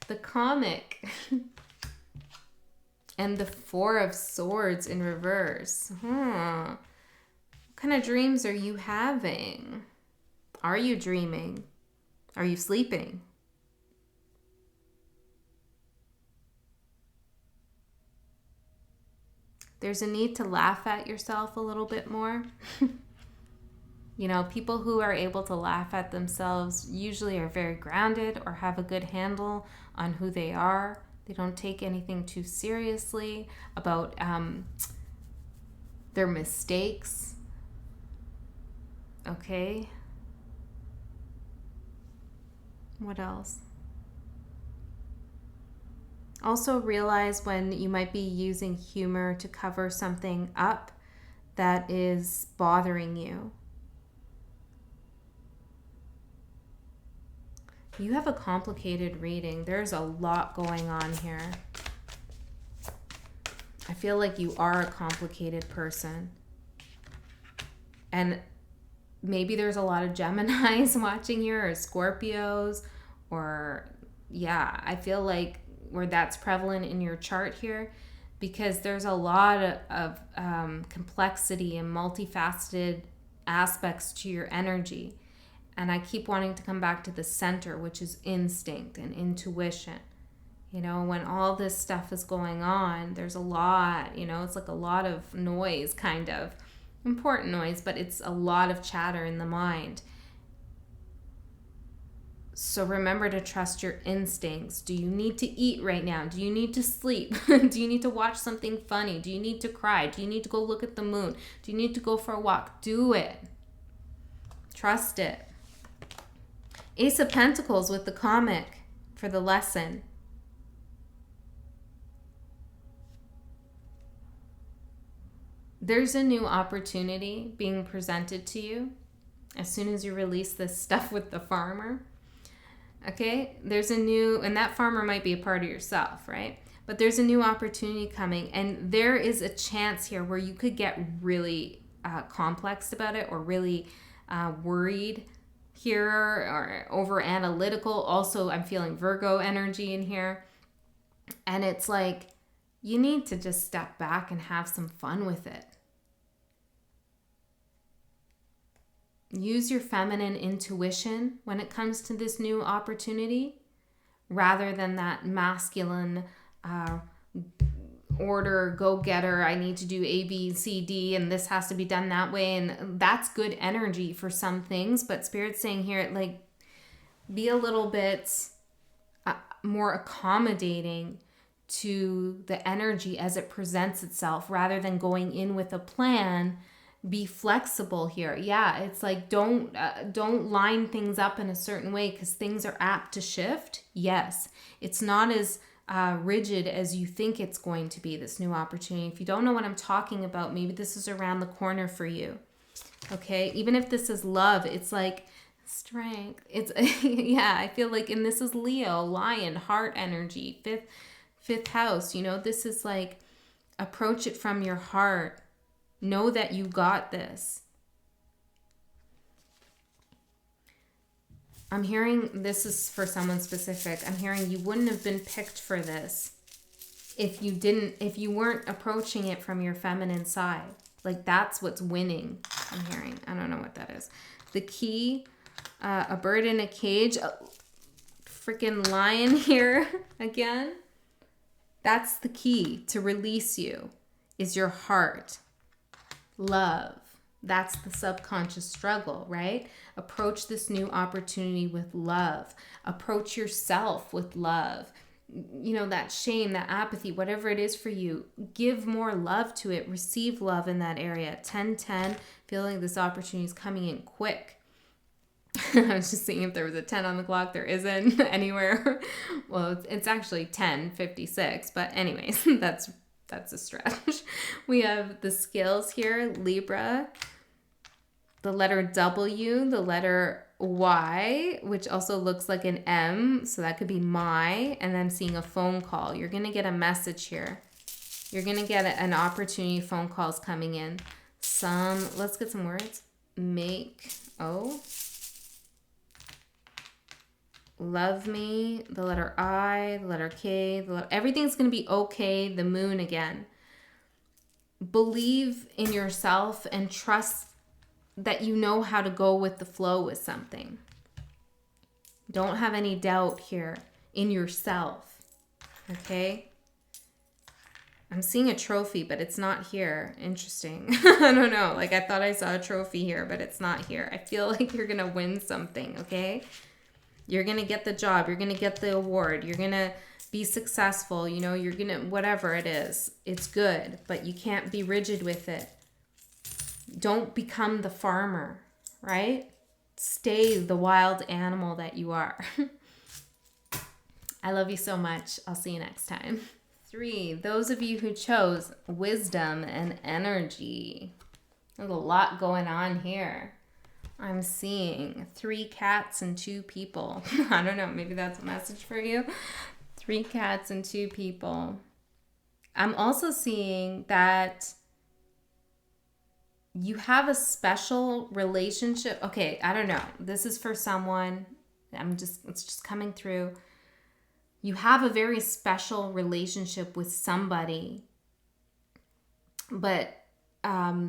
The comic. And the Four of Swords in reverse. What kind of dreams are you having? Are you dreaming? Are you sleeping? There's a need to laugh at yourself a little bit more. You know, people who are able to laugh at themselves usually are very grounded or have a good handle on who they are. They don't take anything too seriously about their mistakes. Okay. What else? Also realize when you might be using humor to cover something up that is bothering you. You have a complicated reading. There's a lot going on here. I feel like you are a complicated person. And maybe there's a lot of Geminis watching here, or Scorpios, or yeah, I feel like where that's prevalent in your chart here, because there's a lot of complexity and multifaceted aspects to your energy. And I keep wanting to come back to the center, which is instinct and intuition. You know, when all this stuff is going on, there's a lot, you know, it's like a lot of noise, kind of. Important noise, but it's a lot of chatter in the mind. So remember to trust your instincts. Do you need to eat right now? Do you need to sleep? Do you need to watch something funny? Do you need to cry? Do you need to go look at the moon? Do you need to go for a walk? Do it. Trust it. Ace of Pentacles with the comic for the lesson. There's a new opportunity being presented to you as soon as you release this stuff with the farmer. Okay, there's a new, and that farmer might be a part of yourself, right? But there's a new opportunity coming, and there is a chance here where you could get really complex about it, or really worried here, or over analytical. Also, I'm feeling Virgo energy in here. And it's like, you need to just step back and have some fun with it. use your feminine intuition when it comes to this new opportunity, rather than that masculine order, go-getter, I need to do A, B, C, D, and this has to be done that way. And that's good energy for some things, but Spirit's saying here, like, be a little bit more accommodating to the energy as it presents itself, rather than going in with a plan. Be flexible here. Yeah, it's like, don't line things up in a certain way, because things are apt to shift. Yes, it's not as rigid as you think it's going to be, this new opportunity. If you don't know what I'm talking about, maybe this is around the corner for you. Okay, even if this is love, it's like strength. It's yeah, I feel like, and this is Leo, lion, heart energy, fifth house. You know, this is like, approach it from your heart. Know that you got this. I'm hearing, this is for someone specific, I'm hearing you wouldn't have been picked for this if you weren't approaching it from your feminine side. Like, that's what's winning, I'm hearing. I don't know what that is. The key, a bird in a cage, a freaking lion here again. That's the key to release you, is your heart. Love. That's the subconscious struggle, right? Approach this new opportunity with love. Approach yourself with love. You know, that shame, that apathy, whatever it is for you, give more love to it. Receive love in that area. 10-10, feeling this opportunity is coming in quick. I was just seeing if there was a 10 on the clock. There isn't anywhere. Well, it's actually 10:56, but anyways, that's a stretch. We have the scales here, Libra, the letter W, the letter Y, which also looks like an M, so that could be my, and then seeing a phone call. You're going to get a message here. You're going to get an opportunity, phone calls coming in. Let's get some words. Love me, the letter I, the letter K, everything's going to be okay, the moon again. Believe in yourself and trust that you know how to go with the flow with something. Don't have any doubt here in yourself, okay? I'm seeing a trophy, but it's not here. Interesting. I don't know. Like, I thought I saw a trophy here, but it's not here. I feel like you're going to win something, okay? You're going to get the job. You're going to get the award. You're going to be successful. You know, you're going to, whatever it is, it's good, but you can't be rigid with it. Don't become the farmer, right? Stay the wild animal that you are. I love you so much. I'll see you next time. 3, those of you who chose wisdom and energy. There's a lot going on here. I'm seeing 3 cats and 2 people. I don't know. Maybe that's a message for you. 3 cats and 2 people. I'm also seeing that you have a special relationship. Okay, I don't know. This is for someone. It's just coming through. You have a very special relationship with somebody, but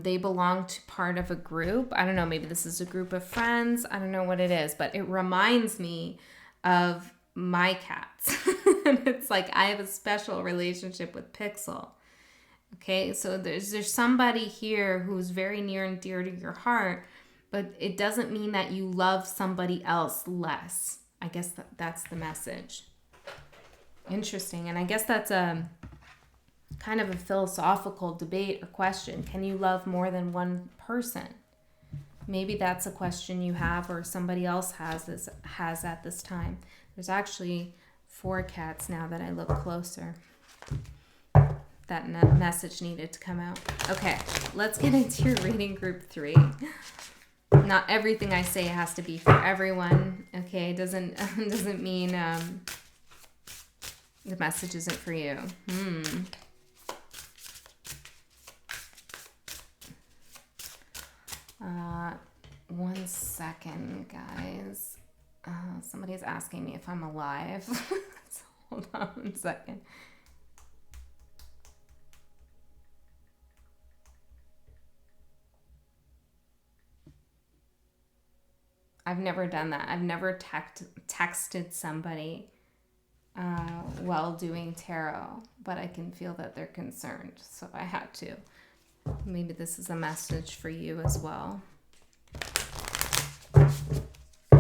they belong to part of a group. I don't know, maybe this is a group of friends. I don't know what it is, but it reminds me of my cats. It's like I have a special relationship with Pixel. Okay, so there's somebody here who's very near and dear to your heart, but it doesn't mean that you love somebody else less. I guess that's the message. Interesting. And I guess that's a kind of a philosophical debate or question. Can you love more than one person? Maybe that's a question you have or somebody else has at this time. There's actually 4 cats now that I look closer. That message needed to come out. Okay, let's get into your reading group 3. Not everything I say has to be for everyone. Okay, doesn't mean the message isn't for you. 1 second, guys. Somebody's asking me if I'm alive. So hold on 1 second. I've never done that. I've never texted somebody while doing tarot, but I can feel that they're concerned, so I had to. Maybe this is a message for you as well.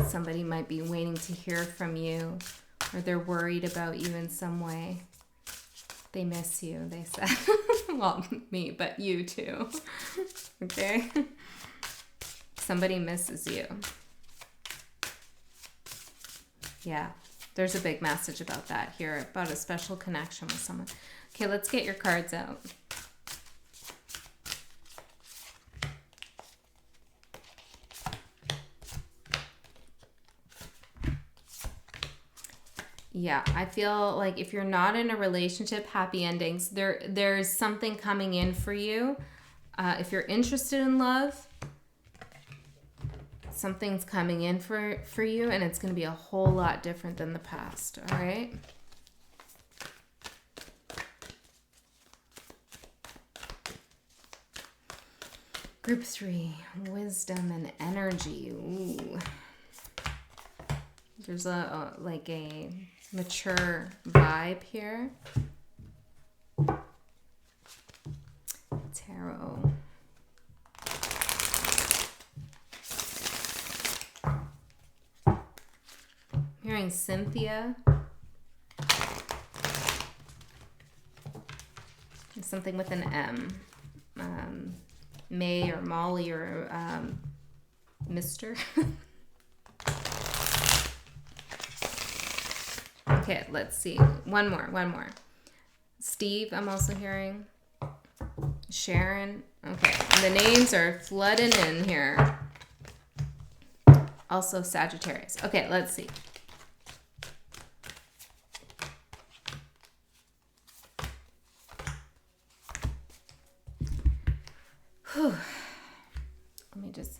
Somebody might be waiting to hear from you, or they're worried about you in some way. They miss you, they said. Well, me, but you too. Okay? Somebody misses you. Yeah, there's a big message about that here, about a special connection with someone. Okay, let's get your cards out. Yeah, I feel like if you're not in a relationship, happy endings. There's something coming in for you. If you're interested in love, something's coming in for you, and it's going to be a whole lot different than the past, all right? Group 3, wisdom and energy. Ooh. There's a mature vibe here. Tarot. Hearing Cynthia. Something with an M. May or Molly or Mr. Okay, let's see. One more. Steve, I'm also hearing. Sharon. Okay, the names are flooding in here. Also Sagittarius. Okay, let's see. Whew. Let me just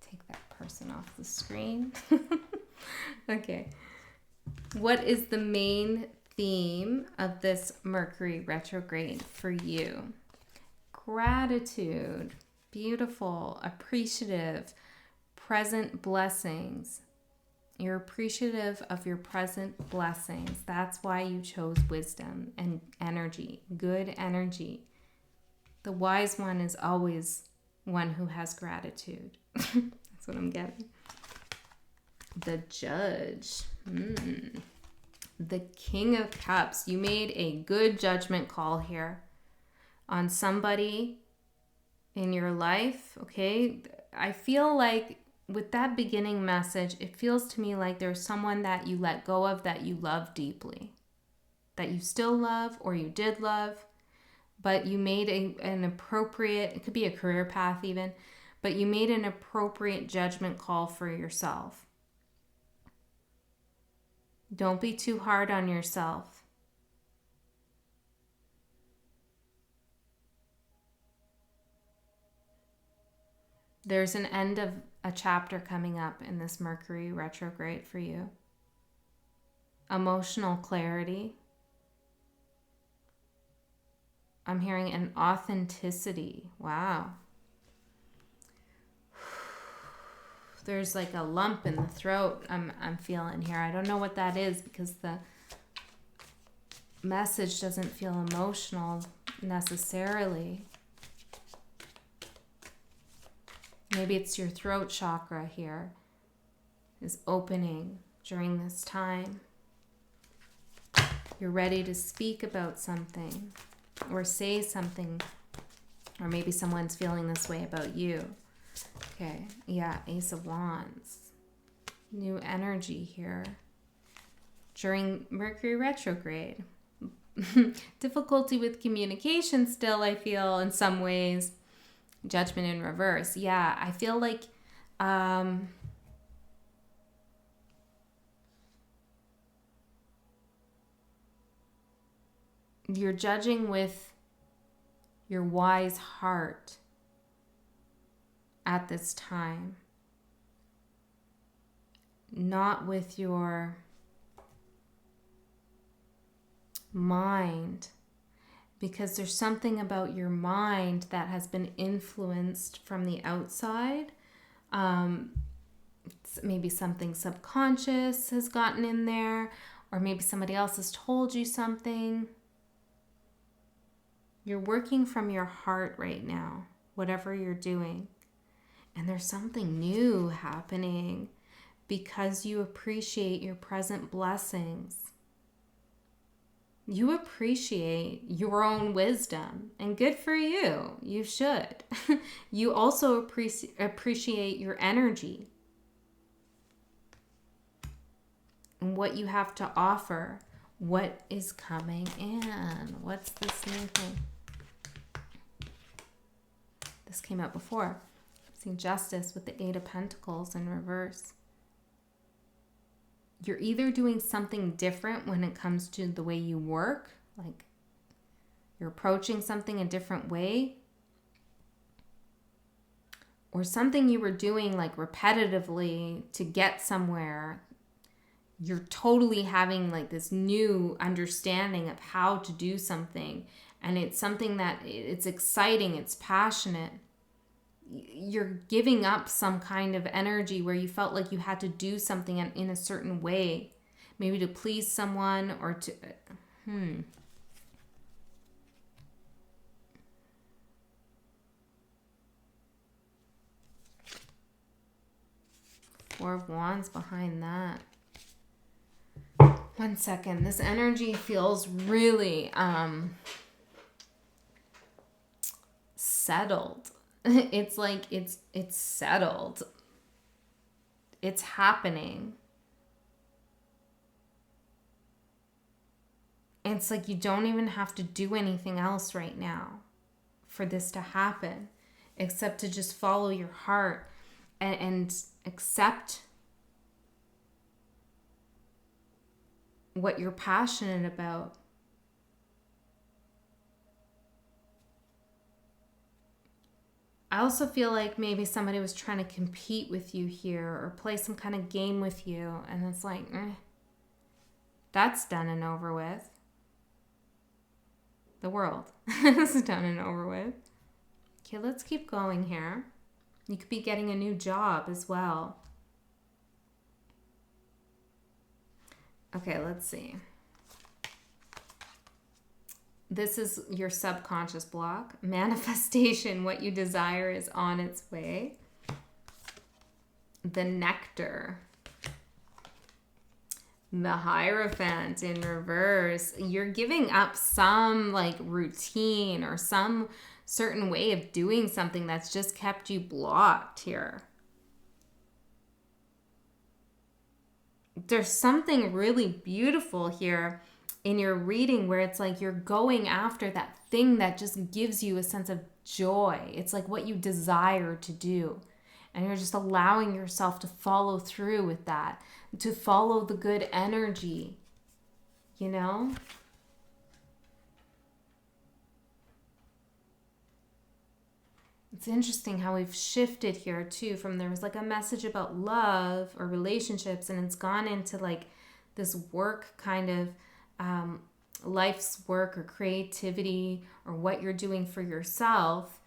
take that person off the screen. Okay. What is the main theme of this Mercury retrograde for you? Gratitude. Beautiful. Appreciative. Present blessings. You're appreciative of your present blessings. That's why you chose wisdom and energy. Good energy. The wise one is always one who has gratitude. That's what I'm getting. The Judge. The King of Cups. You made a good judgment call here on somebody in your life, okay? I feel like with that beginning message, it feels to me like there's someone that you let go of that you love deeply, that you still love or you did love, but you made an appropriate, it could be a career path even, but you made an appropriate judgment call for yourself. Don't be too hard on yourself. There's an end of a chapter coming up in this Mercury retrograde for you. Emotional clarity. I'm hearing an authenticity. Wow. There's like a lump in the throat I'm feeling here. I don't know what that is because the message doesn't feel emotional necessarily. Maybe it's your throat chakra here is opening during this time. You're ready to speak about something or say something, or maybe someone's feeling this way about you. Okay, yeah, Ace of Wands. New energy here during Mercury retrograde. Difficulty with communication still, I feel, in some ways. Judgment in reverse. Yeah, I feel like you're judging with your wise heart at this time, not with your mind, because there's something about your mind that has been influenced from the outside Maybe something subconscious has gotten in there, or maybe somebody else has told you something. You're working from your heart right now, whatever you're doing. And there's something new happening because you appreciate your present blessings. You appreciate your own wisdom, and good for you. You should. You also appreciate your energy and what you have to offer. What is coming in? What's this new thing? This came out before. I've seen Justice with the Eight of Pentacles in reverse. You're either doing something different when it comes to the way you work, like you're approaching something a different way, or something you were doing like repetitively to get somewhere. You're totally having like this new understanding of how to do something, and it's something that it's exciting, it's passionate. You're giving up some kind of energy where you felt like you had to do something in a certain way, maybe to please someone or to Four of Wands behind that. One second. This energy feels really settled. It's like it's settled. It's happening. It's like you don't even have to do anything else right now for this to happen, except to just follow your heart and accept what you're passionate about. I also feel like maybe somebody was trying to compete with you here or play some kind of game with you, and it's like, that's done and over with. The world is done and over with. Okay, let's keep going here. You could be getting a new job as well. Okay, let's see. This is your subconscious block. Manifestation, what you desire is on its way. The Nectar. The Hierophant in reverse. You're giving up some like routine or some certain way of doing something that's just kept you blocked here. There's something really beautiful here in your reading where it's like you're going after that thing that just gives you a sense of joy. It's like what you desire to do. And you're just allowing yourself to follow through with that, to follow the good energy, you know? It's interesting how we've shifted here too, from there was like a message about love or relationships, and it's gone into like this work kind of life's work or creativity or what you're doing for yourself.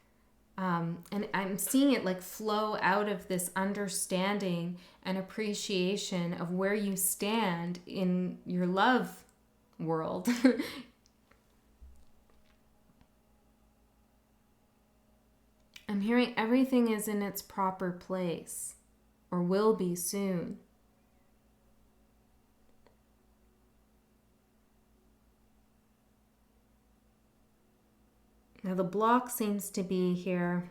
And I'm seeing it like flow out of this understanding and appreciation of where you stand in your love world. I'm hearing everything is in its proper place or will be soon. Now the block seems to be here.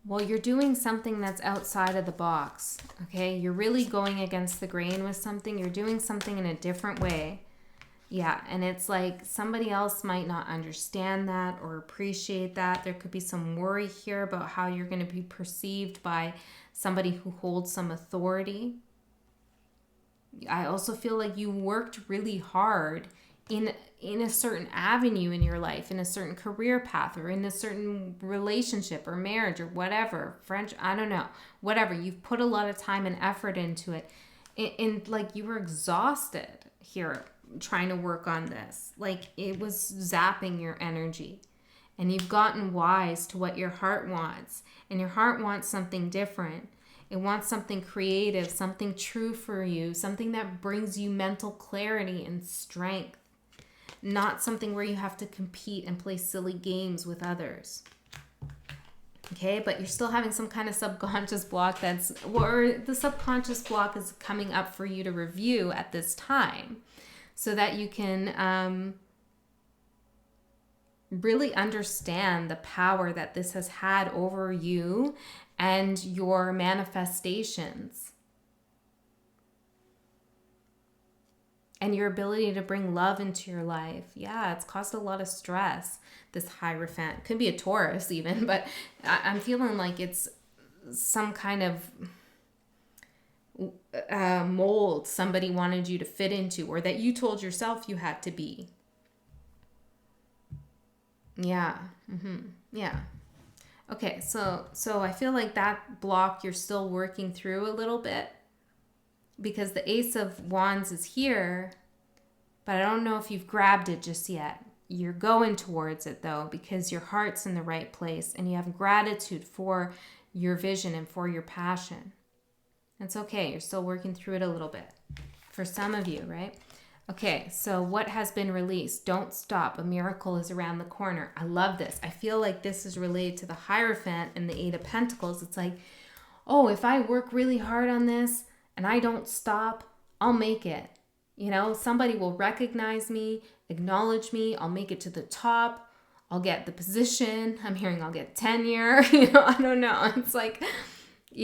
Well, you're doing something that's outside of the box, okay? You're really going against the grain with something. You're doing something in a different way. Yeah, and it's like somebody else might not understand that or appreciate that. There could be some worry here about how you're going to be perceived by somebody who holds some authority. I also feel like you worked really hard in a certain avenue in your life, in a certain career path, or in a certain relationship or marriage or whatever, French, I don't know, whatever. You've put a lot of time and effort into it. And like you were exhausted here trying to work on this. Like it was zapping your energy. and you've gotten wise to what your heart wants. And your heart wants something different. It wants something creative, something true for you, something that brings you mental clarity and strength. Not something where you have to compete and play silly games with others. Okay, but you're still having some kind of subconscious block or the subconscious block is coming up for you to review at this time so that you can really understand the power that this has had over you and your manifestations. And your ability to bring love into your life. Yeah, it's caused a lot of stress, this Hierophant. Could be a Taurus even, but I'm feeling like it's some kind of mold somebody wanted you to fit into, or that you told yourself you had to be. Yeah. Yeah. Okay, so I feel like that block you're still working through a little bit. Because the Ace of Wands is here, but I don't know if you've grabbed it just yet. You're going towards it though, because your heart's in the right place and you have gratitude for your vision and for your passion. It's okay. You're still working through it a little bit. For some of you, right? Okay, so what has been released? Don't stop. A miracle is around the corner. I love this. I feel like this is related to the Hierophant and the Eight of Pentacles. It's like, oh, if I work really hard on this, and I don't stop, I'll make it. You know, somebody will recognize me, acknowledge me. I'll make it to the top. I'll get the position. I'm hearing I'll get tenure. I don't know. It's like,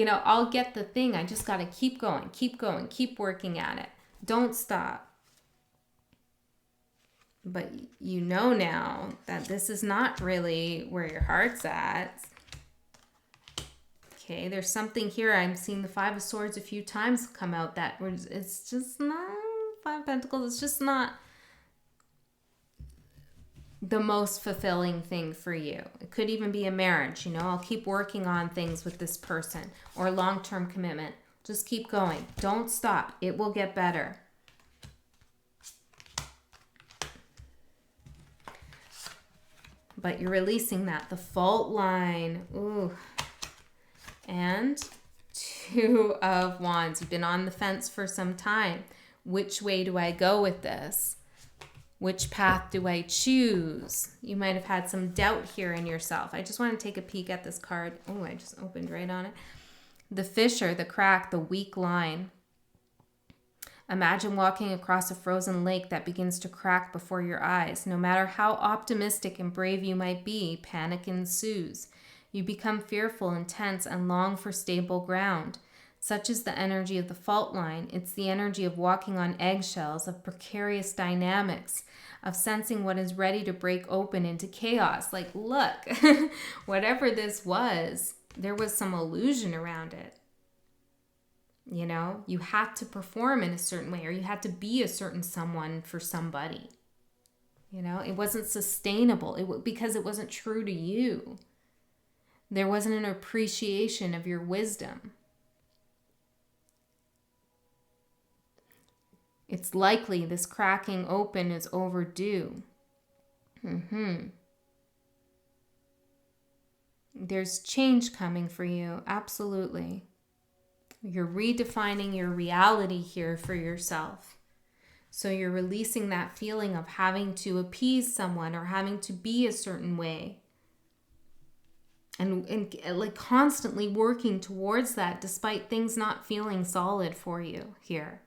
I'll get the thing. I just got to keep going, keep working at it. Don't stop. But you know now that this is not really where your heart's at. Okay, there's something here. I'm seeing the Five of Swords a few times come out that it's just not Five of Pentacles. It's just not the most fulfilling thing for you. It could even be a marriage. I'll keep working on things with this person or long-term commitment. Just keep going. Don't stop. It will get better. But you're releasing that. The fault line. Ooh. And Two of Wands. You've been on the fence for some time. Which way do I go with this? Which path do I choose? You might have had some doubt here in yourself. I just want to take a peek at this card. Oh, I just opened right on it. The fissure, the crack, the weak line. Imagine walking across a frozen lake that begins to crack before your eyes. No matter how optimistic and brave you might be, panic ensues. You become fearful and tense and long for stable ground. Such is the energy of the fault line. It's the energy of walking on eggshells, of precarious dynamics, of sensing what is ready to break open into chaos. Like, look, whatever this was, there was some illusion around it. You had to perform in a certain way, or you had to be a certain someone for somebody. It wasn't sustainable because it wasn't true to you. There wasn't an appreciation of your wisdom. It's likely this cracking open is overdue. There's change coming for you, absolutely. You're redefining your reality here for yourself. So you're releasing that feeling of having to appease someone or having to be a certain way. And like constantly working towards that despite things not feeling solid for you here.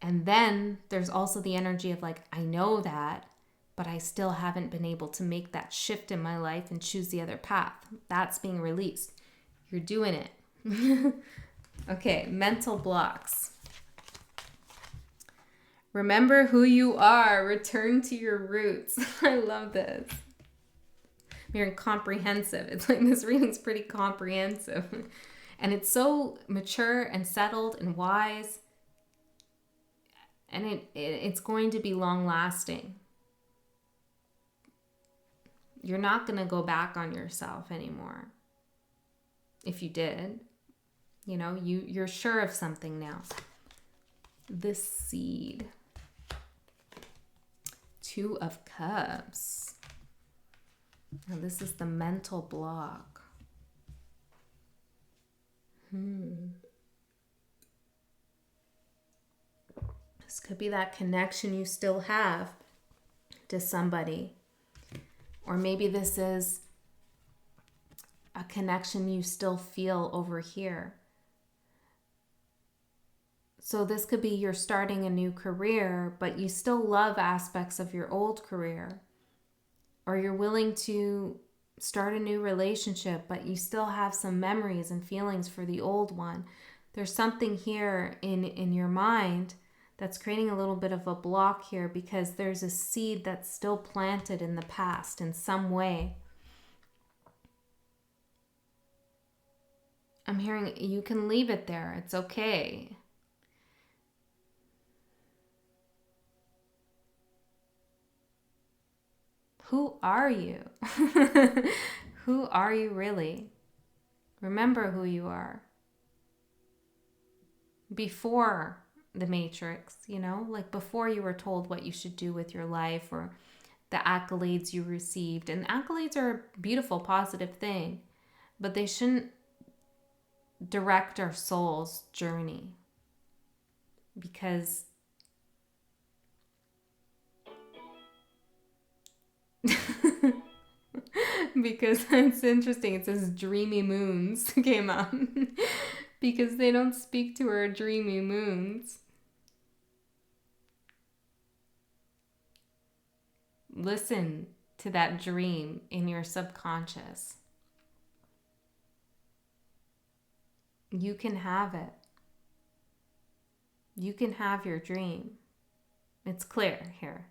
And then there's also the energy of like, I know that, but I still haven't been able to make that shift in my life and choose the other path. That's being released. You're doing it. Okay, mental blocks. Remember who you are. Return to your roots. I love this. You're comprehensive. It's like this reading's pretty comprehensive. And it's so mature and settled and wise. And it's going to be long lasting. You're not going to go back on yourself anymore. If you did, you're sure of something now. This seed. Two of Cups. Now this is the mental block. This could be that connection you still have to somebody. Or maybe this is a connection you still feel over here. So this could be you're starting a new career, but you still love aspects of your old career. Or you're willing to start a new relationship, but you still have some memories and feelings for the old one. There's something here in your mind that's creating a little bit of a block here because there's a seed that's still planted in the past in some way. I'm hearing you can leave it there. It's okay. Who are you? Who are you really? Remember who you are. Before the Matrix, you know, like before you were told what you should do with your life or the accolades you received. And accolades are a beautiful, positive thing, but they shouldn't direct our soul's journey because because it's interesting. It says dreamy moons came up because they don't speak to our dreamy moons. Listen to that dream in your subconscious. You can have it. You can have your dream. It's clear here.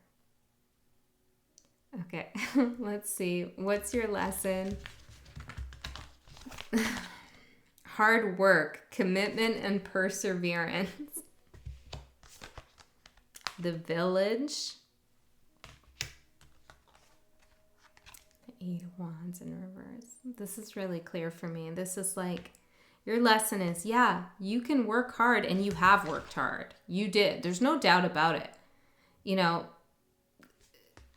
Okay, let's see. What's your lesson? Hard work, commitment, and perseverance. The Village. The 8 of Wands in reverse. This is really clear for me. This is like, your lesson is, yeah, you can work hard and you have worked hard. You did. There's no doubt about it. You know,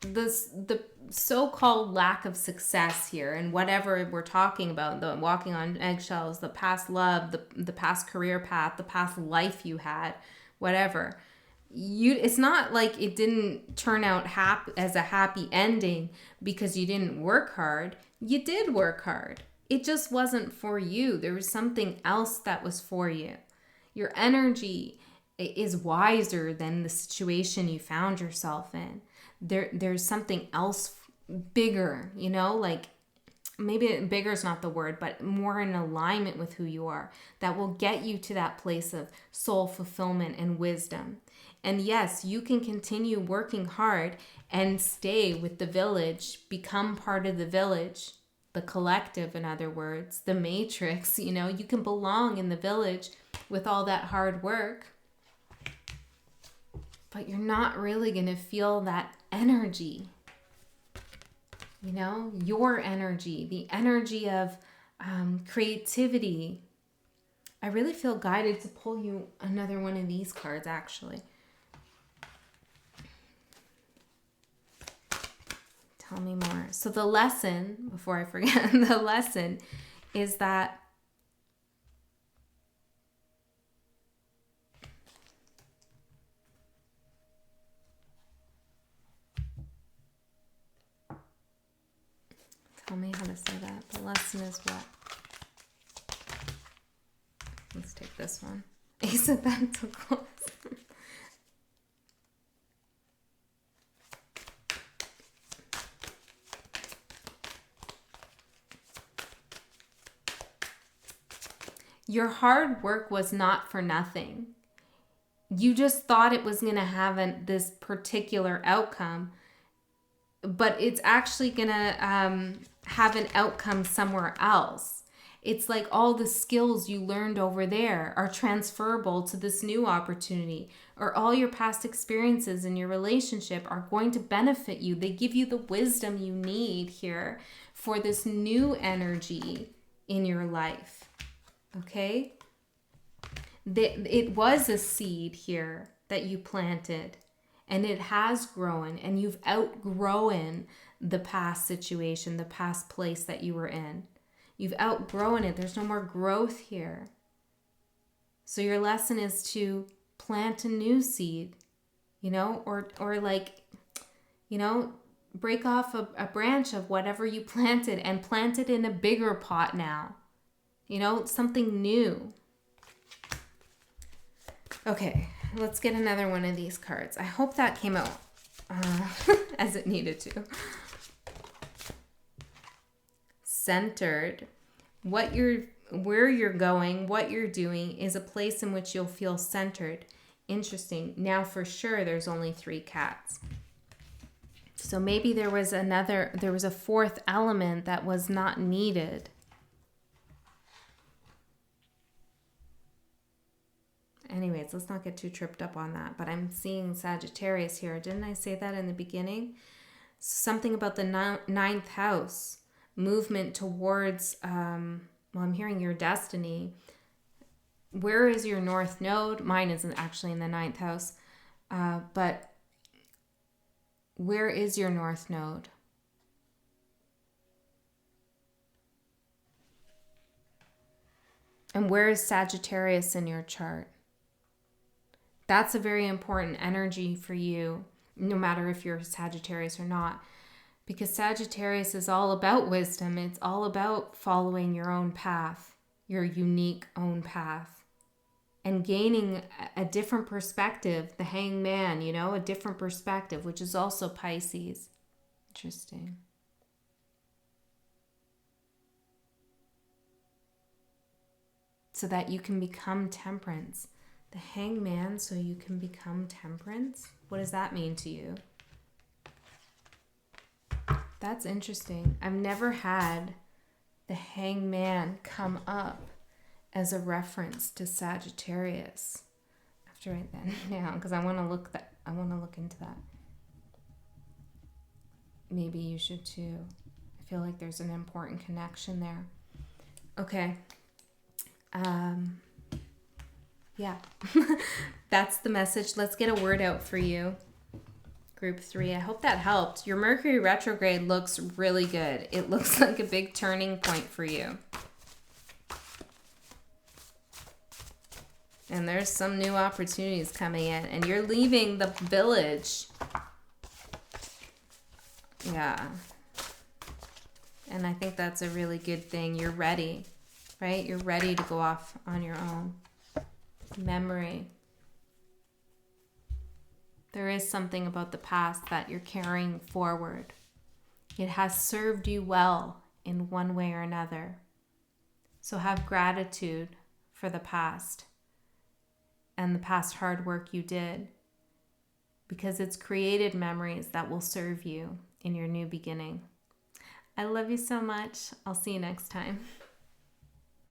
the so-called lack of success here and whatever we're talking about, the walking on eggshells, the past love, the past career path, the past life you had, whatever. It's not like it didn't turn out as a happy ending because you didn't work hard. You did work hard. It just wasn't for you. There was something else that was for you. Your energy is wiser than the situation you found yourself in. There's something else bigger, you know, like maybe bigger is not the word, but more in alignment with who you are that will get you to that place of soul fulfillment and wisdom. And yes, you can continue working hard and stay with the village, become part of the village, the collective, in other words, the matrix, you know, you can belong in the village with all that hard work, but you're not really going to feel that energy, you know, your energy, the energy of creativity. I really feel guided to pull you another one of these cards, actually. Tell me more. So the lesson, before I forget, the lesson is that tell me how to say that. The lesson is what? Let's take this one. Ace of Pentacles. Your hard work was not for nothing. You just thought it was going to have this particular outcome, but it's actually going to have an outcome somewhere else. It's like all the skills you learned over there are transferable to this new opportunity, or all your past experiences in your relationship are going to benefit you. They give you the wisdom you need here for this new energy in your life. Okay? It was a seed here that you planted, and it has grown, and you've outgrown the past situation, the past place that you were in. You've outgrown it. There's no more growth here. So your lesson is to plant a new seed, or like, break off a branch of whatever you planted and plant it in a bigger pot now. Something new. Okay, let's get another one of these cards. I hope that came out as it needed to. Centered. Where you're going, what you're doing is a place in which you'll feel centered. Interesting. Now for sure there's only 3 cats. So maybe there was a fourth element that was not needed. Anyways, let's not get too tripped up on that. But I'm seeing Sagittarius here. Didn't I say that in the beginning? Something about the 9th house. Movement towards, I'm hearing your destiny. Where is your north node? Mine isn't actually in the 9th house. But where is your north node? And where is Sagittarius in your chart? That's a very important energy for you, no matter if you're Sagittarius or not. Because Sagittarius is all about wisdom. It's all about following your own path, your unique own path, and gaining a different perspective. The Hangman, a different perspective, which is also Pisces. Interesting. So that you can become temperance. The Hangman, so you can become temperance? What does that mean to you? That's interesting. I've never had the Hangman come up as a reference to Sagittarius. I have to write that down because I want to look into that. Maybe you should too. I feel like there's an important connection there. Okay. Yeah. That's the message. Let's get a word out for you. Group 3. I hope that helped. Your Mercury retrograde looks really good. It looks like a big turning point for you. And there's some new opportunities coming in. And you're leaving the village. Yeah. And I think that's a really good thing. You're ready, right? You're ready to go off on your own. Memory. There is something about the past that you're carrying forward. It has served you well in one way or another. So have gratitude for the past and the past hard work you did, because it's created memories that will serve you in your new beginning. I love you so much. I'll see you next time.